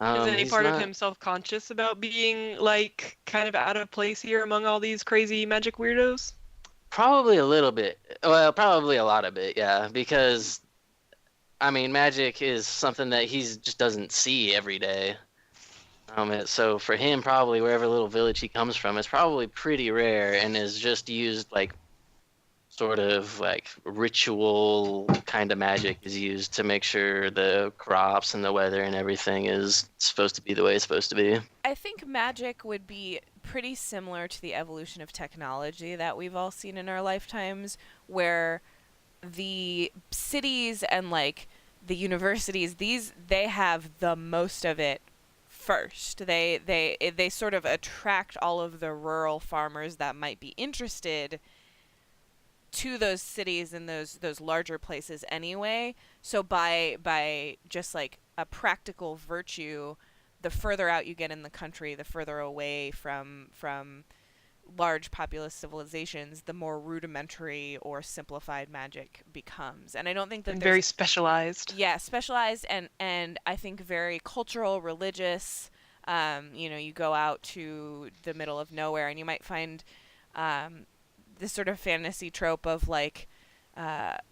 Is any He's part of not- him self-conscious about being, like, kind of out of place here among all these crazy magic weirdos? Probably a little bit. Well, probably a lot of it, yeah. Because, I mean, magic is something that he just doesn't see every day. So for him, probably wherever little village he comes from, it's probably pretty rare and is just used like sort of like ritual kind of magic is used to make sure the crops and the weather and everything is supposed to be the way it's supposed to be. I think magic would be pretty similar to the evolution of technology that we've all seen in our lifetimes, where the cities and like the universities, they have the most of it first. They sort of attract all of the rural farmers that might be interested to those cities and those larger places anyway. So by just like a practical virtue, the further out you get in the country, the further away from large populous civilizations, the more rudimentary or simplified magic becomes. And I don't think that And there's very specialized. yeah, specialized and I think very cultural, religious. You go out to the middle of nowhere and you might find this sort of fantasy trope of like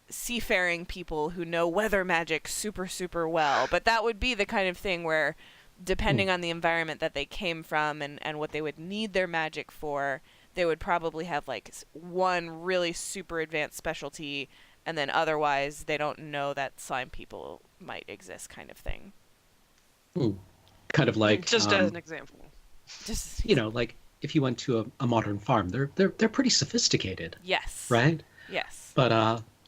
seafaring people who know weather magic super, super well. But that would be the kind of thing where, depending on the environment that they came from and what they would need their magic for, they would probably have like one really super advanced specialty, and then otherwise they don't know that slime people might exist, kind of thing. Kind of like Just as an example. Just like if you went to a modern farm, they're pretty sophisticated, yes, right? yes, But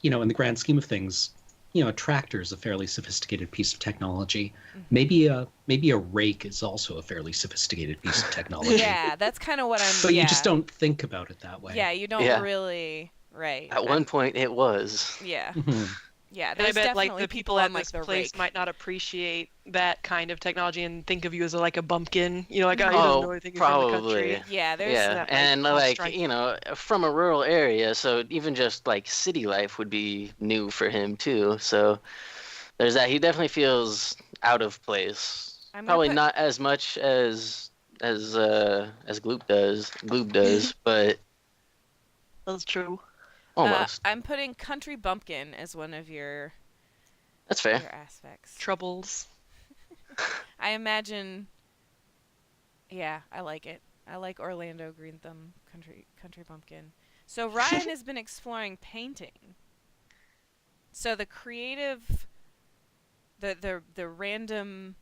in the grand scheme of things, a tractor is a fairly sophisticated piece of technology. Mm-hmm. Maybe a rake is also a fairly sophisticated piece of technology. Yeah, that's kind of what I'm. But yeah. you just don't think about it that way. Yeah, you don't Yeah. really. Right. At one point, it was. Yeah. Mhm. Yeah. And I There's bet like definitely the people people on at like this the place rake. might not appreciate that kind of technology and think of you as like a bumpkin. Like, oh, he doesn't know anything. He's from the probably. country. Yeah, there's Yeah, that, like, and off like strike. from a rural area, so even just like city life would be new for him too. So there's that. He definitely feels out of place. I'm gonna Probably put- not as much as Gloop does, but That's true. almost. I'm putting country bumpkin as one of your That's fair. aspects. Troubles. I imagine. Yeah, I like it. I like Orlando Green Thumb country bumpkin. So Ryan has been exploring painting. So the creative, the random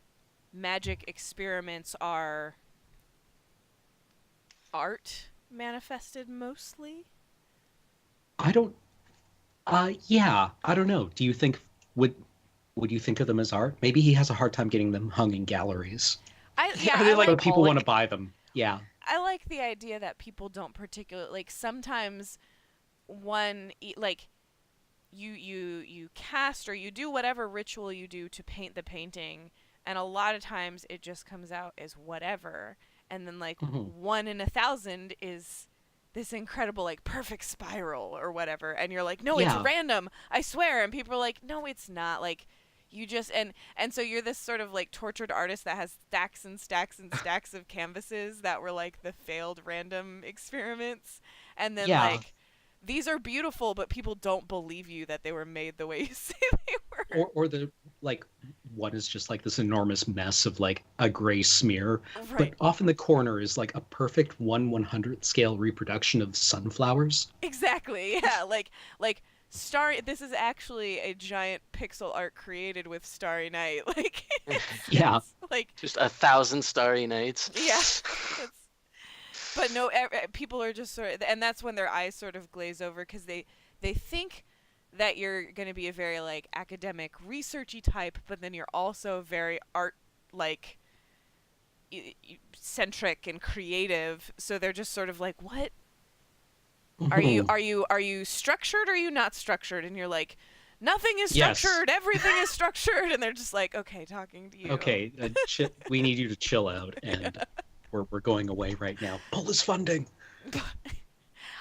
magic experiments are art manifested mostly. I don't. Yeah, I don't know. Do you think would you think of them as art? Maybe he has a hard time getting them hung in galleries, I Are they I like but people Pollock? want to buy them. Yeah. I like the idea that people don't particularly like. Sometimes like you cast or you do whatever ritual you do to paint the painting, and a lot of times it just comes out as whatever, and then like Mhm. 1 in 1,000 is this incredible like perfect spiral or whatever, and you're like, no, it's Yeah. random, I swear, and people are like, no, it's not, like you just and so you're this sort of like tortured artist that has stacks and stacks and stacks of canvases that were like the failed random experiments, and then Yeah. like these are beautiful, but people don't believe you that they were made the way you say they were. Or the like one is just like this enormous mess of like a gray smear, Right. but off in the corner is like a perfect 1/100th scale reproduction of sunflowers. Exactly. Yeah. Like Starry. This is actually a giant pixel art created with Starry Night. Like. Yeah. Like. Just 1,000 starry nights. Yeah. But no, people are just sort of, and that's when their eyes sort of glaze over because they think that you're going to be a very like academic, researchy type, but then you're also very art like centric and creative. So they're just sort of like, what are you structured or are you not structured? And you're like, nothing is Yes. structured, everything is structured, and they're just like, okay, talking to you. Okay, we need you to chill out, and we're going away right now. Pull this funding.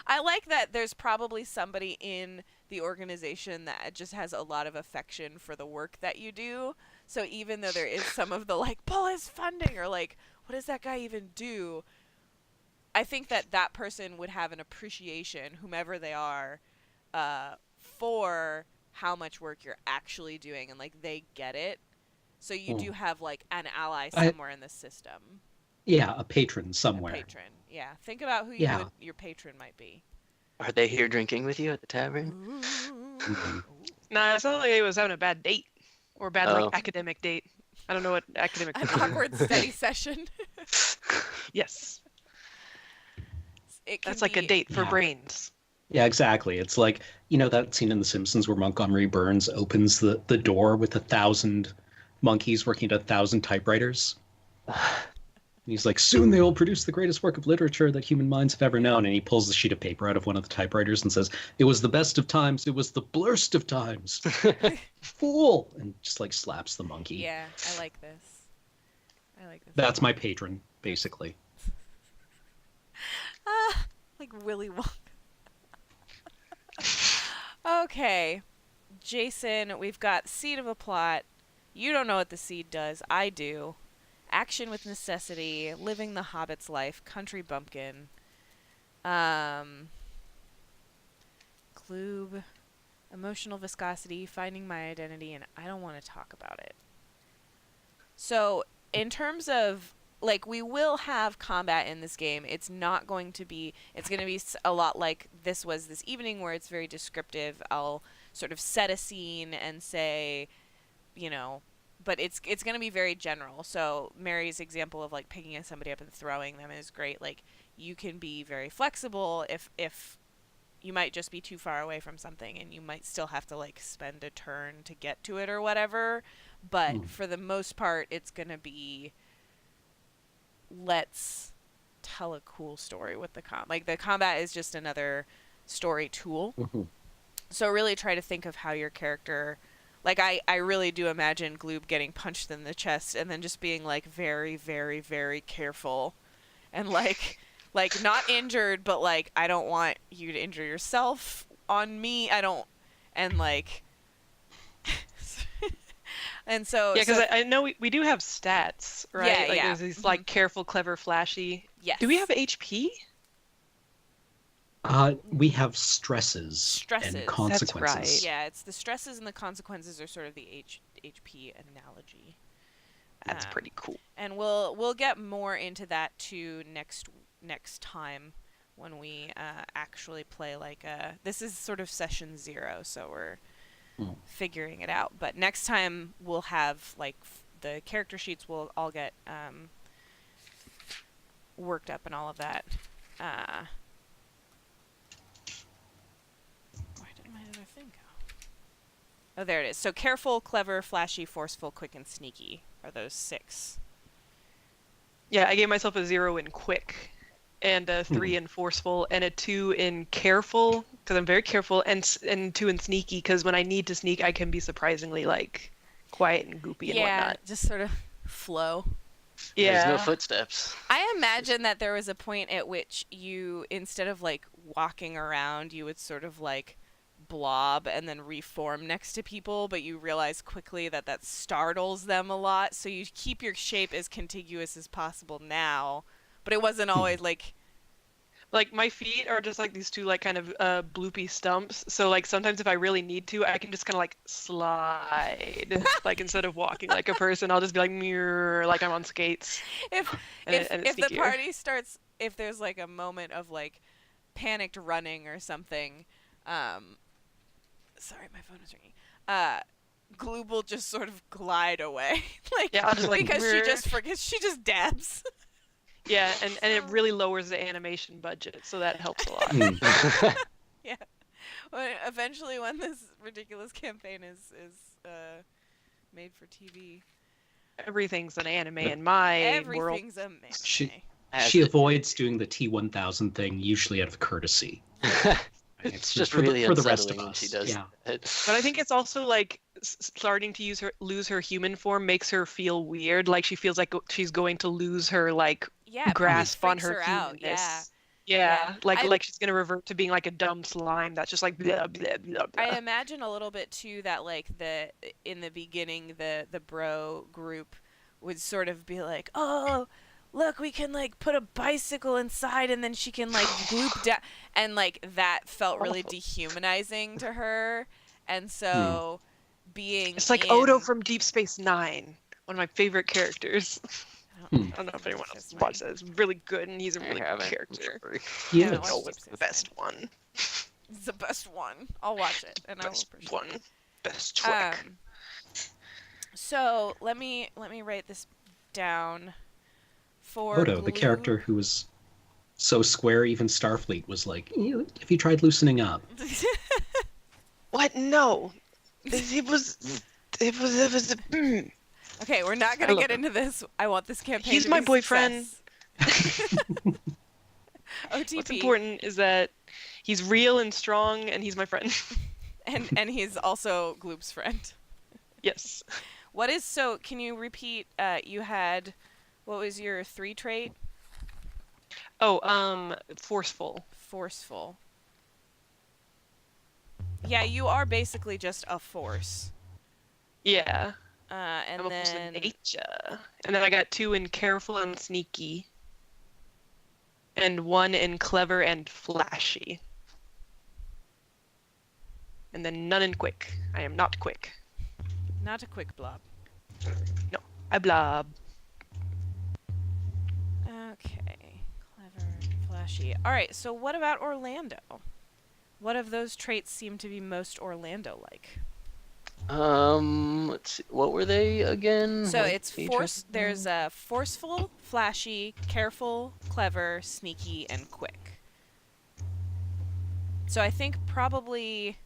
I like that there's probably somebody in the organization that just has a lot of affection for the work that you do. So even though there is some of the like, pull his funding, or like, what does that guy even do? I think that person would have an appreciation, whomever they are, for how much work you're actually doing, and like they get it. So you do have like an ally somewhere in the system. Yeah, a patron somewhere. A patron. Yeah. Think about who Yeah. your patron might be. Are they here drinking with you at the tavern? Mhm. Nah, it sounded like he was having a bad date. Or a bad, Oh. like, academic date. I don't know what academic An could be. awkward study session. Yes. It can That's like a be- date for Yeah. brains. Yeah, exactly. It's like, that scene in The Simpsons where Montgomery Burns opens the door with 1,000 monkeys working at 1,000 typewriters. And he's like, soon they will produce the greatest work of literature that human minds have ever known. And he pulls the sheet of paper out of one of the typewriters and says, it was the best of times. It was the blurst of times. Fool! And just like slaps the monkey. Yeah, I like this. I like this. That's my patron, basically. Like Willy Wonka. Okay. Jason, we've got seed of a plot. You don't know what the seed does. I do. Action with necessity, living the hobbit's life, country bumpkin. Gloob, emotional viscosity, finding my identity, and I don't want to talk about it. So, in terms of like we will have combat in this game. It's not going to be. It's going to be a lot like this was this evening, where it's very descriptive. I'll sort of set a scene and say, you know, but it's going to be very general. So Mary's example of like picking somebody up and throwing them is great. Like you can be very flexible if you might just be too far away from something and you might still have to like spend a turn to get to it or whatever. But for the most part, it's going to be, let's tell a cool story with the like the combat is just another story tool. So really try to think of how your character, like I really do imagine Gloob getting punched in the chest and then just being like very, very, very careful and like not injured, but like, I don't want you to injure yourself on me. I don't, and like, and so. Yeah, because I know we do have stats, right? Yeah, like yeah. there's these like careful, clever, flashy. Yes. Do we have HP? We have stresses and consequences. That's right. Yeah, it's the stresses and the consequences are sort of the HP analogy. That's pretty cool. And we'll get more into that too next time when we actually play like this is sort of session 0, so we're figuring it out. But next time we'll have like the character sheets will all get worked up and all of that. Where did my other thing go? Oh, there it is. So careful, clever, flashy, forceful, quick, and sneaky are those 6. Yeah, I gave myself a 0 in quick, and a 3 in forceful, and a 2 in careful, because I'm very careful, and 2 in sneaky, because when I need to sneak, I can be surprisingly, like, quiet and goopy and whatnot. Just sort of flow. Yeah. There's no footsteps. I imagine that there was a point at which you, instead of, like, walking around, you would sort of, like, blob and then reform next to people, but you realize quickly that startles them a lot, so you keep your shape as contiguous as possible now, but it wasn't always, like my feet are just like these 2 like kind of bloopy stumps, so like sometimes if I really need to, I can just kind of like slide like instead of walking like a person, I'll just be like mirror, like I'm on skates. if the party starts, if there's like a moment of like panicked running or something, sorry, my phone is ringing. Gloob will just sort of glide away, like, yeah, I'll just, like, because she just dabs. Yeah, and it really lowers the animation budget, so that helps a lot. Yeah. Well, eventually, when this ridiculous campaign is made for TV, Everything's an anime in my world. everything's amazing. She avoids doing the T1000 thing, usually out of courtesy. It's just for really the rest of unsettling when us. she does Yeah. it. But I think it's also like starting to lose her human form makes her feel weird. Like she feels like she's going to lose her like Yeah, it grasp on freaks her out. humanness. Yeah. Like she's gonna revert to being like a dumb slime that's just like blah, blah, blah, blah. I imagine a little bit too that like in the beginning the bro group would sort of be like, oh, look, we can like put a bicycle inside and then she can like gloop down, and like that felt really dehumanizing to her, and so being It's like Odo from Deep Space Nine, one of my favorite characters. I don't know if anyone else has watched that. It's really good, and he's a really good character. Yes. Odo was the best one. It's the best one. I'll watch it, and I will appreciate one. it. Best trick. So let me write this down. For Odo, the character who was so square, even Starfleet was like, have you tried loosening up? What? No. It was. Okay, we're not gonna get into this. I want this campaign. He's to my be boyfriend. OTP. What's important is that he's real and strong, and he's my friend. and he's also Gloop's friend. Yes. What is so? Can you repeat? You had, what was your 3 trait? Oh, forceful. Forceful. Yeah, you are basically just a force. Yeah. And I'm a force then of nature. And then I got 2 in careful and sneaky. And 1 in clever and flashy. And then none in quick. I am not quick. not a quick blob. No, I blob. Okay. Clever, flashy. All right, so what about Orlando? What of those traits seem to be most Orlando-like? Let's see. What were they again? So What it's page force. was it? There's forceful, flashy, careful, clever, sneaky, and quick. So I think probably,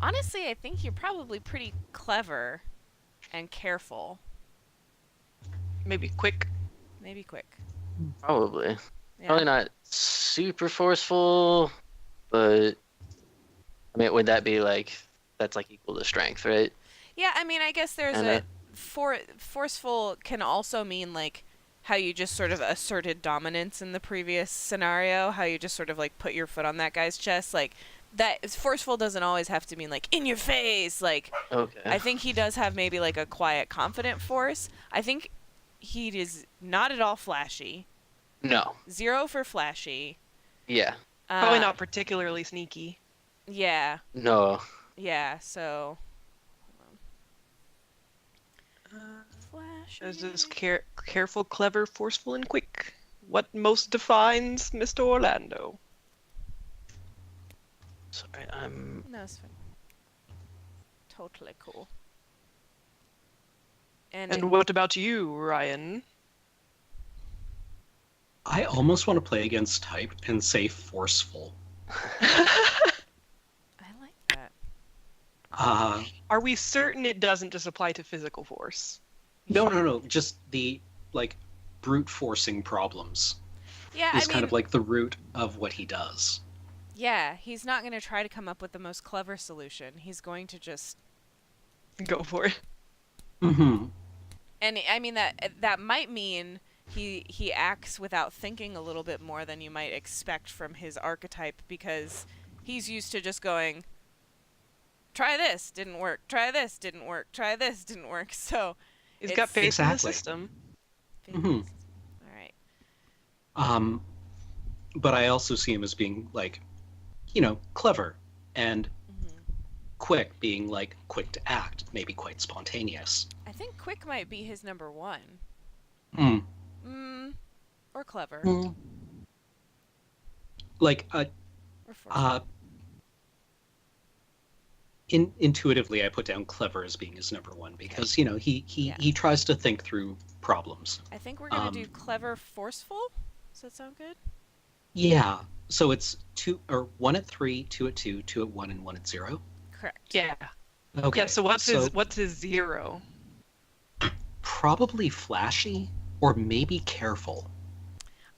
honestly, I think you're probably pretty clever and careful. Maybe quick. Maybe quick. Probably. Yeah. Probably not super forceful, but I mean, would that be like that's like equal to strength, right? Yeah, I mean, I guess there's And, a forceful can also mean like how you just sort of asserted dominance in the previous scenario, how you just sort of like put your foot on that guy's chest, like that forceful doesn't always have to mean like in your face, like Okay. I think he does have maybe like a quiet, confident force. I think he is not at all flashy. No. 0 for flashy. Yeah. Probably Uh, not particularly sneaky. Yeah, No. yeah. So flashy. There's this careful, clever, forceful, and quick. What most defines Mr. Orlando? Sorry, I'm. No, it's fine. Totally cool. And And what about you, Ryan? I almost want to play against type and say forceful. I like that. Are we certain it doesn't just apply to physical force? No. Just the like brute forcing problems Yeah, is I mean, kind of like the root of what he does. yeah, he's not going to try to come up with the most clever solution. He's going to just, Go for it. Mm-hmm. and I mean that might mean he acts without thinking a little bit more than you might expect from his archetype, because he's used to just going, try this, didn't work. Try this, didn't work. Try this, didn't work. So He's it's- got faith in the Exactly. system. Mhm. All right. But I also see him as being like, clever and Mhm. quick, being like quick to act, maybe quite spontaneous. I think quick might be his number 1. Mm. Or clever. Like, Or forceful. intuitively, I put down clever as being his number 1 because Yeah. he tries to think through problems. I think we're going to do clever, forceful. Does that sound good? Yeah. So it's 1 at 3, 2 at 2, 2 at 1, and 1 at 0. Correct. Yeah. Okay. Yeah. So what's his 0? Probably flashy or maybe careful.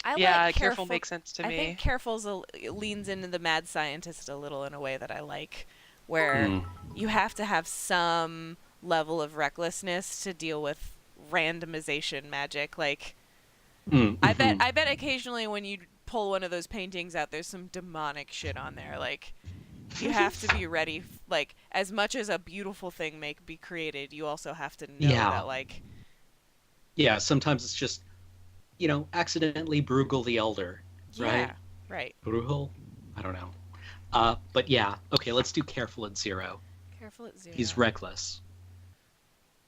I Yeah, like careful makes sense to I me. think careful's leans into the mad scientist a little in a way that I like, where Mm. you have to have some level of recklessness to deal with randomization magic. Like, Mm, I mhm. bet occasionally when you pull one of those paintings out, there's some demonic shit on there. Like, you have to be ready. Like, as much as a beautiful thing may be created, you also have to know Yeah. that, like, Yeah, sometimes it's just, accidentally Bruegel the Elder, right? yeah, right. Bruegel? I don't know. But yeah, okay, let's do careful at 0. Careful at 0. He's reckless.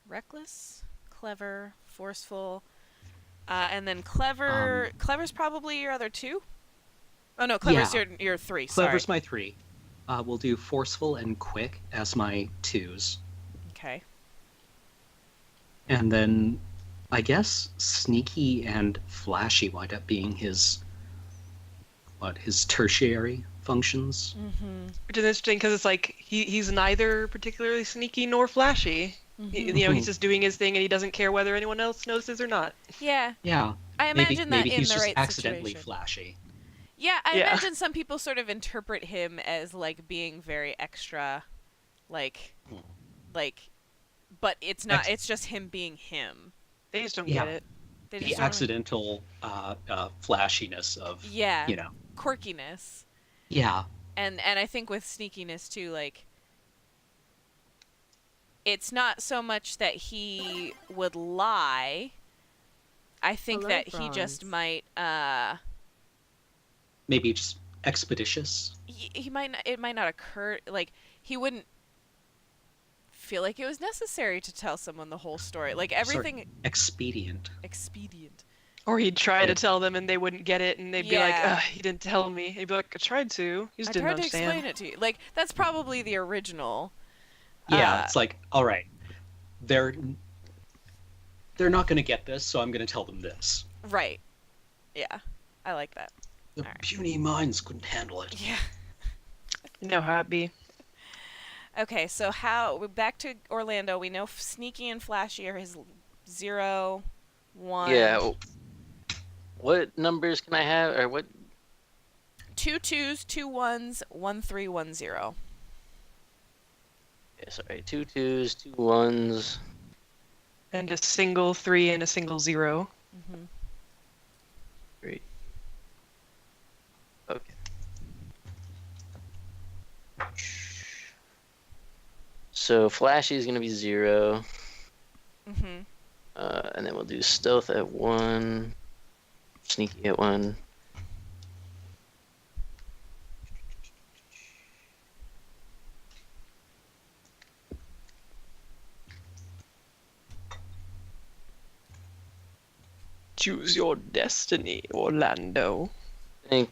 Reckless, clever, forceful, and then clever. Clever's probably your other 2. Oh no, clever's Yeah. your 3. Clever's Sorry. my 3. We'll do forceful and quick as my 2s. Okay. And then I guess sneaky and flashy wind up being his tertiary functions. Mm-hmm. Which is interesting because it's like he's neither particularly sneaky nor flashy. He's just doing his thing and he doesn't care whether anyone else notices or not. Yeah, Yeah. I imagine maybe that in he's the just right accidentally situation. flashy. Yeah, I Yeah. imagine some people sort of interpret him as like being very extra, like, but it's not. It's just him being him. They just don't Yeah. get it. They The just don't- accidental flashiness of Yeah. you know. quirkiness. Yeah. And I think with sneakiness too, like, it's not so much that he would lie. I think Hello, that he just Franz. might Maybe just expeditious. he might not, it might not occur, like, he wouldn't feel like it was necessary to tell someone the whole story. Like, everything Expedient. expedient. Or he'd try to tell them and they wouldn't get it, and they'd be like, Yeah. ugh, he didn't tell me. He'd be like, I tried to. You just I didn't tried to understand. explain it to you. Like, that's probably the original. Yeah, it's like, all right, they're not going to get this, so I'm going to tell them this. Right. Yeah. I like that. The All right. puny minds couldn't handle it. Yeah. You know how it be. Okay, so back to Orlando. We know Sneaky and Flashy are his 0, 1. Yeah. What numbers can I have, or what? 2 2s, 2 1s, 1 3 1 0. Yeah, sorry, 2 2s, 2 1s. And a single 3 and a single 0. Mm-hmm. 3. Okay. So Flashy is gonna be 0. Mm-hmm. And then we'll do Stealth at 1, Sneaky at 1. Choose your destiny, Orlando. I think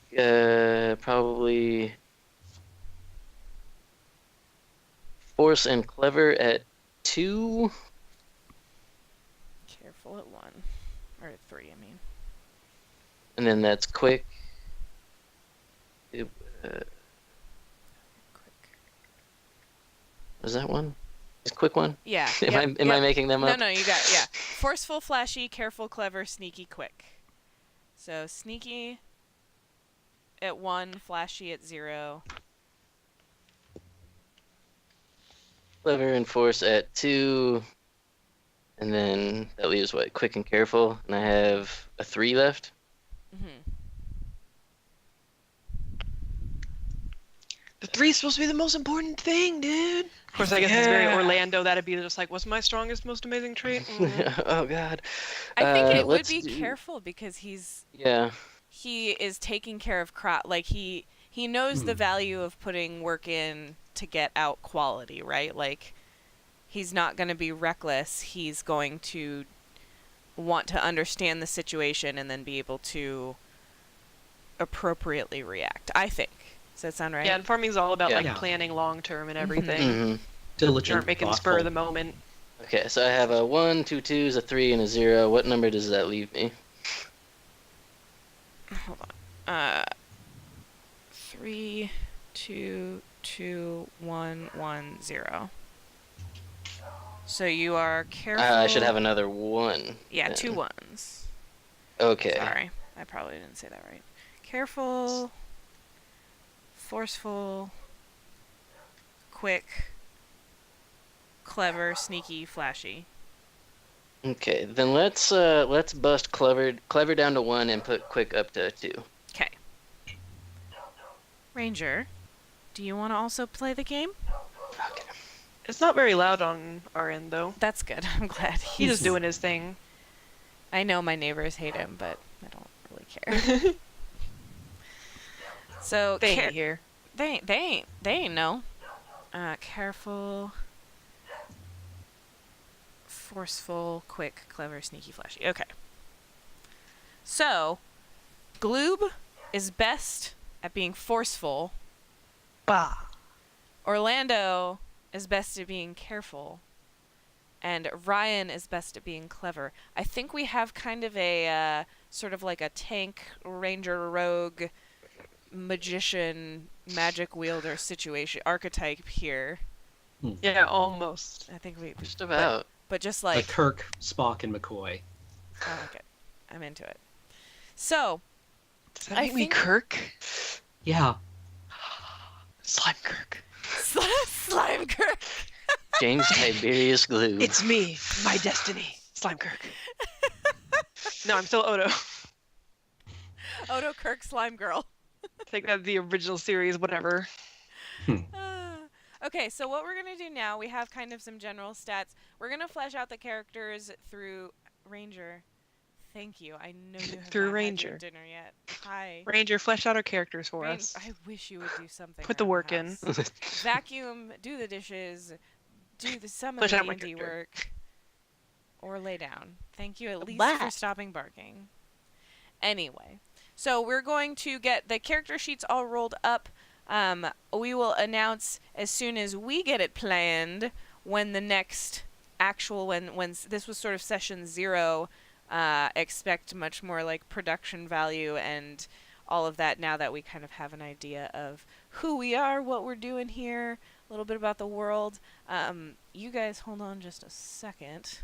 probably Force and Clever at 2. Careful at 1. Or at 3, I mean. And then that's Quick. Quick. Was that one? Is Quick one? Yeah. Am I making them up? No, you got yeah. Forceful, Flashy, Careful, Clever, Sneaky, Quick. So Sneaky at 1, Flashy at 0. Clever and Force at 2. And then that leaves what? Quick and Careful. And I have a 3 left. Mm-hmm. The 3's supposed to be the most important thing, dude. Of course, I guess it's very Orlando. That'd be just like, what's my strongest, most amazing trait? Oh God. I think it would let's be do- Careful because he is taking care of like he knows the value of putting work in to get out quality, right? Like he's not going to be reckless. He's going to want to understand the situation and then be able to appropriately react, I think. Does that sound right? Yeah, and farming's all about Yeah. planning long term and everything. Mhm. Diligent, You aren't making thoughtful. spur of the moment. Okay, so I have a 1, 2 2s, a 3, and a 0. What number does that leave me? Hold on. 3 2 2 1 1 0. So you are careful. I should have another 1. Yeah, then. 2 1s. Okay. Sorry, I probably didn't say that right. Careful, forceful, quick, clever, sneaky, flashy. Okay, then let's bust clever down to 1 and put Quick up to 2. Okay. Ranger, do you want to also play the game? Okay. It's not very loud on our end, though. That's good. I'm glad He's just doing his thing. I know my neighbors hate him, but I don't really care. So They ain't here. They ain't no. Careful, forceful, quick, clever, sneaky, flashy. Okay. So, Gloob is best at being forceful. Bah. Orlando is best at being careful. And Ryan is best at being clever. I think we have kind of a sort of like a tank, ranger, rogue, magician, magic wielder situation archetype here. Yeah, almost. I think we Just about. but just Like like Kirk, Spock, and McCoy. I like it. I'm into it. So Does that I make me think- Kirk? Yeah. Slime Kirk. Slime Kirk. James Tiberius Glue. It's me, my destiny. Slime Kirk. No, I'm still Odo. Odo Kirk Slime Girl. Take that the original series, whatever. Okay, so what we're going to do now, we have kind of some general stats. We're going to flesh out the characters through Ranger. Thank you. I know you have Through not Ranger. had your dinner yet. Hi. Ranger, flesh out our characters for Rain- us. I wish you would do something. Put the around work in. house. Vacuum, do the dishes, do some of Flesh the out my D&D character. work, or lay down. Thank you at least Blah. for stopping barking. Anyway, so we're going to get the character sheets all rolled up. We will announce as soon as we get it planned when the next actual when this was sort of session 0. Expect much more like production value and all of that now that we kind of have an idea of who we are, what we're doing here, a little bit about the world. You guys hold on just a second.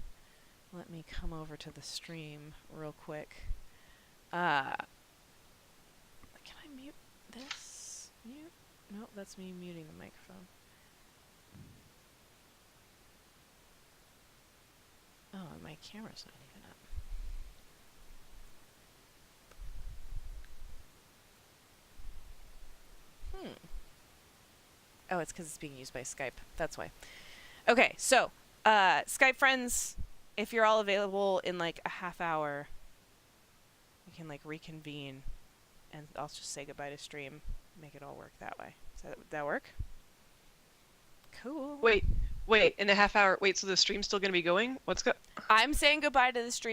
Let me come over to the stream real quick. Can I mute this? Mute? No, that's me muting the microphone. Oh, and my camera's not even up. Oh, it's because it's being used by Skype. That's why. Okay, so, Skype friends, if you're all available in like a half hour, we can like reconvene and I'll just say goodbye to stream. Make it all work that way. Does that work? Cool. Wait, in a half hour. Wait, so the stream's still gonna be going? I'm saying goodbye to the stream.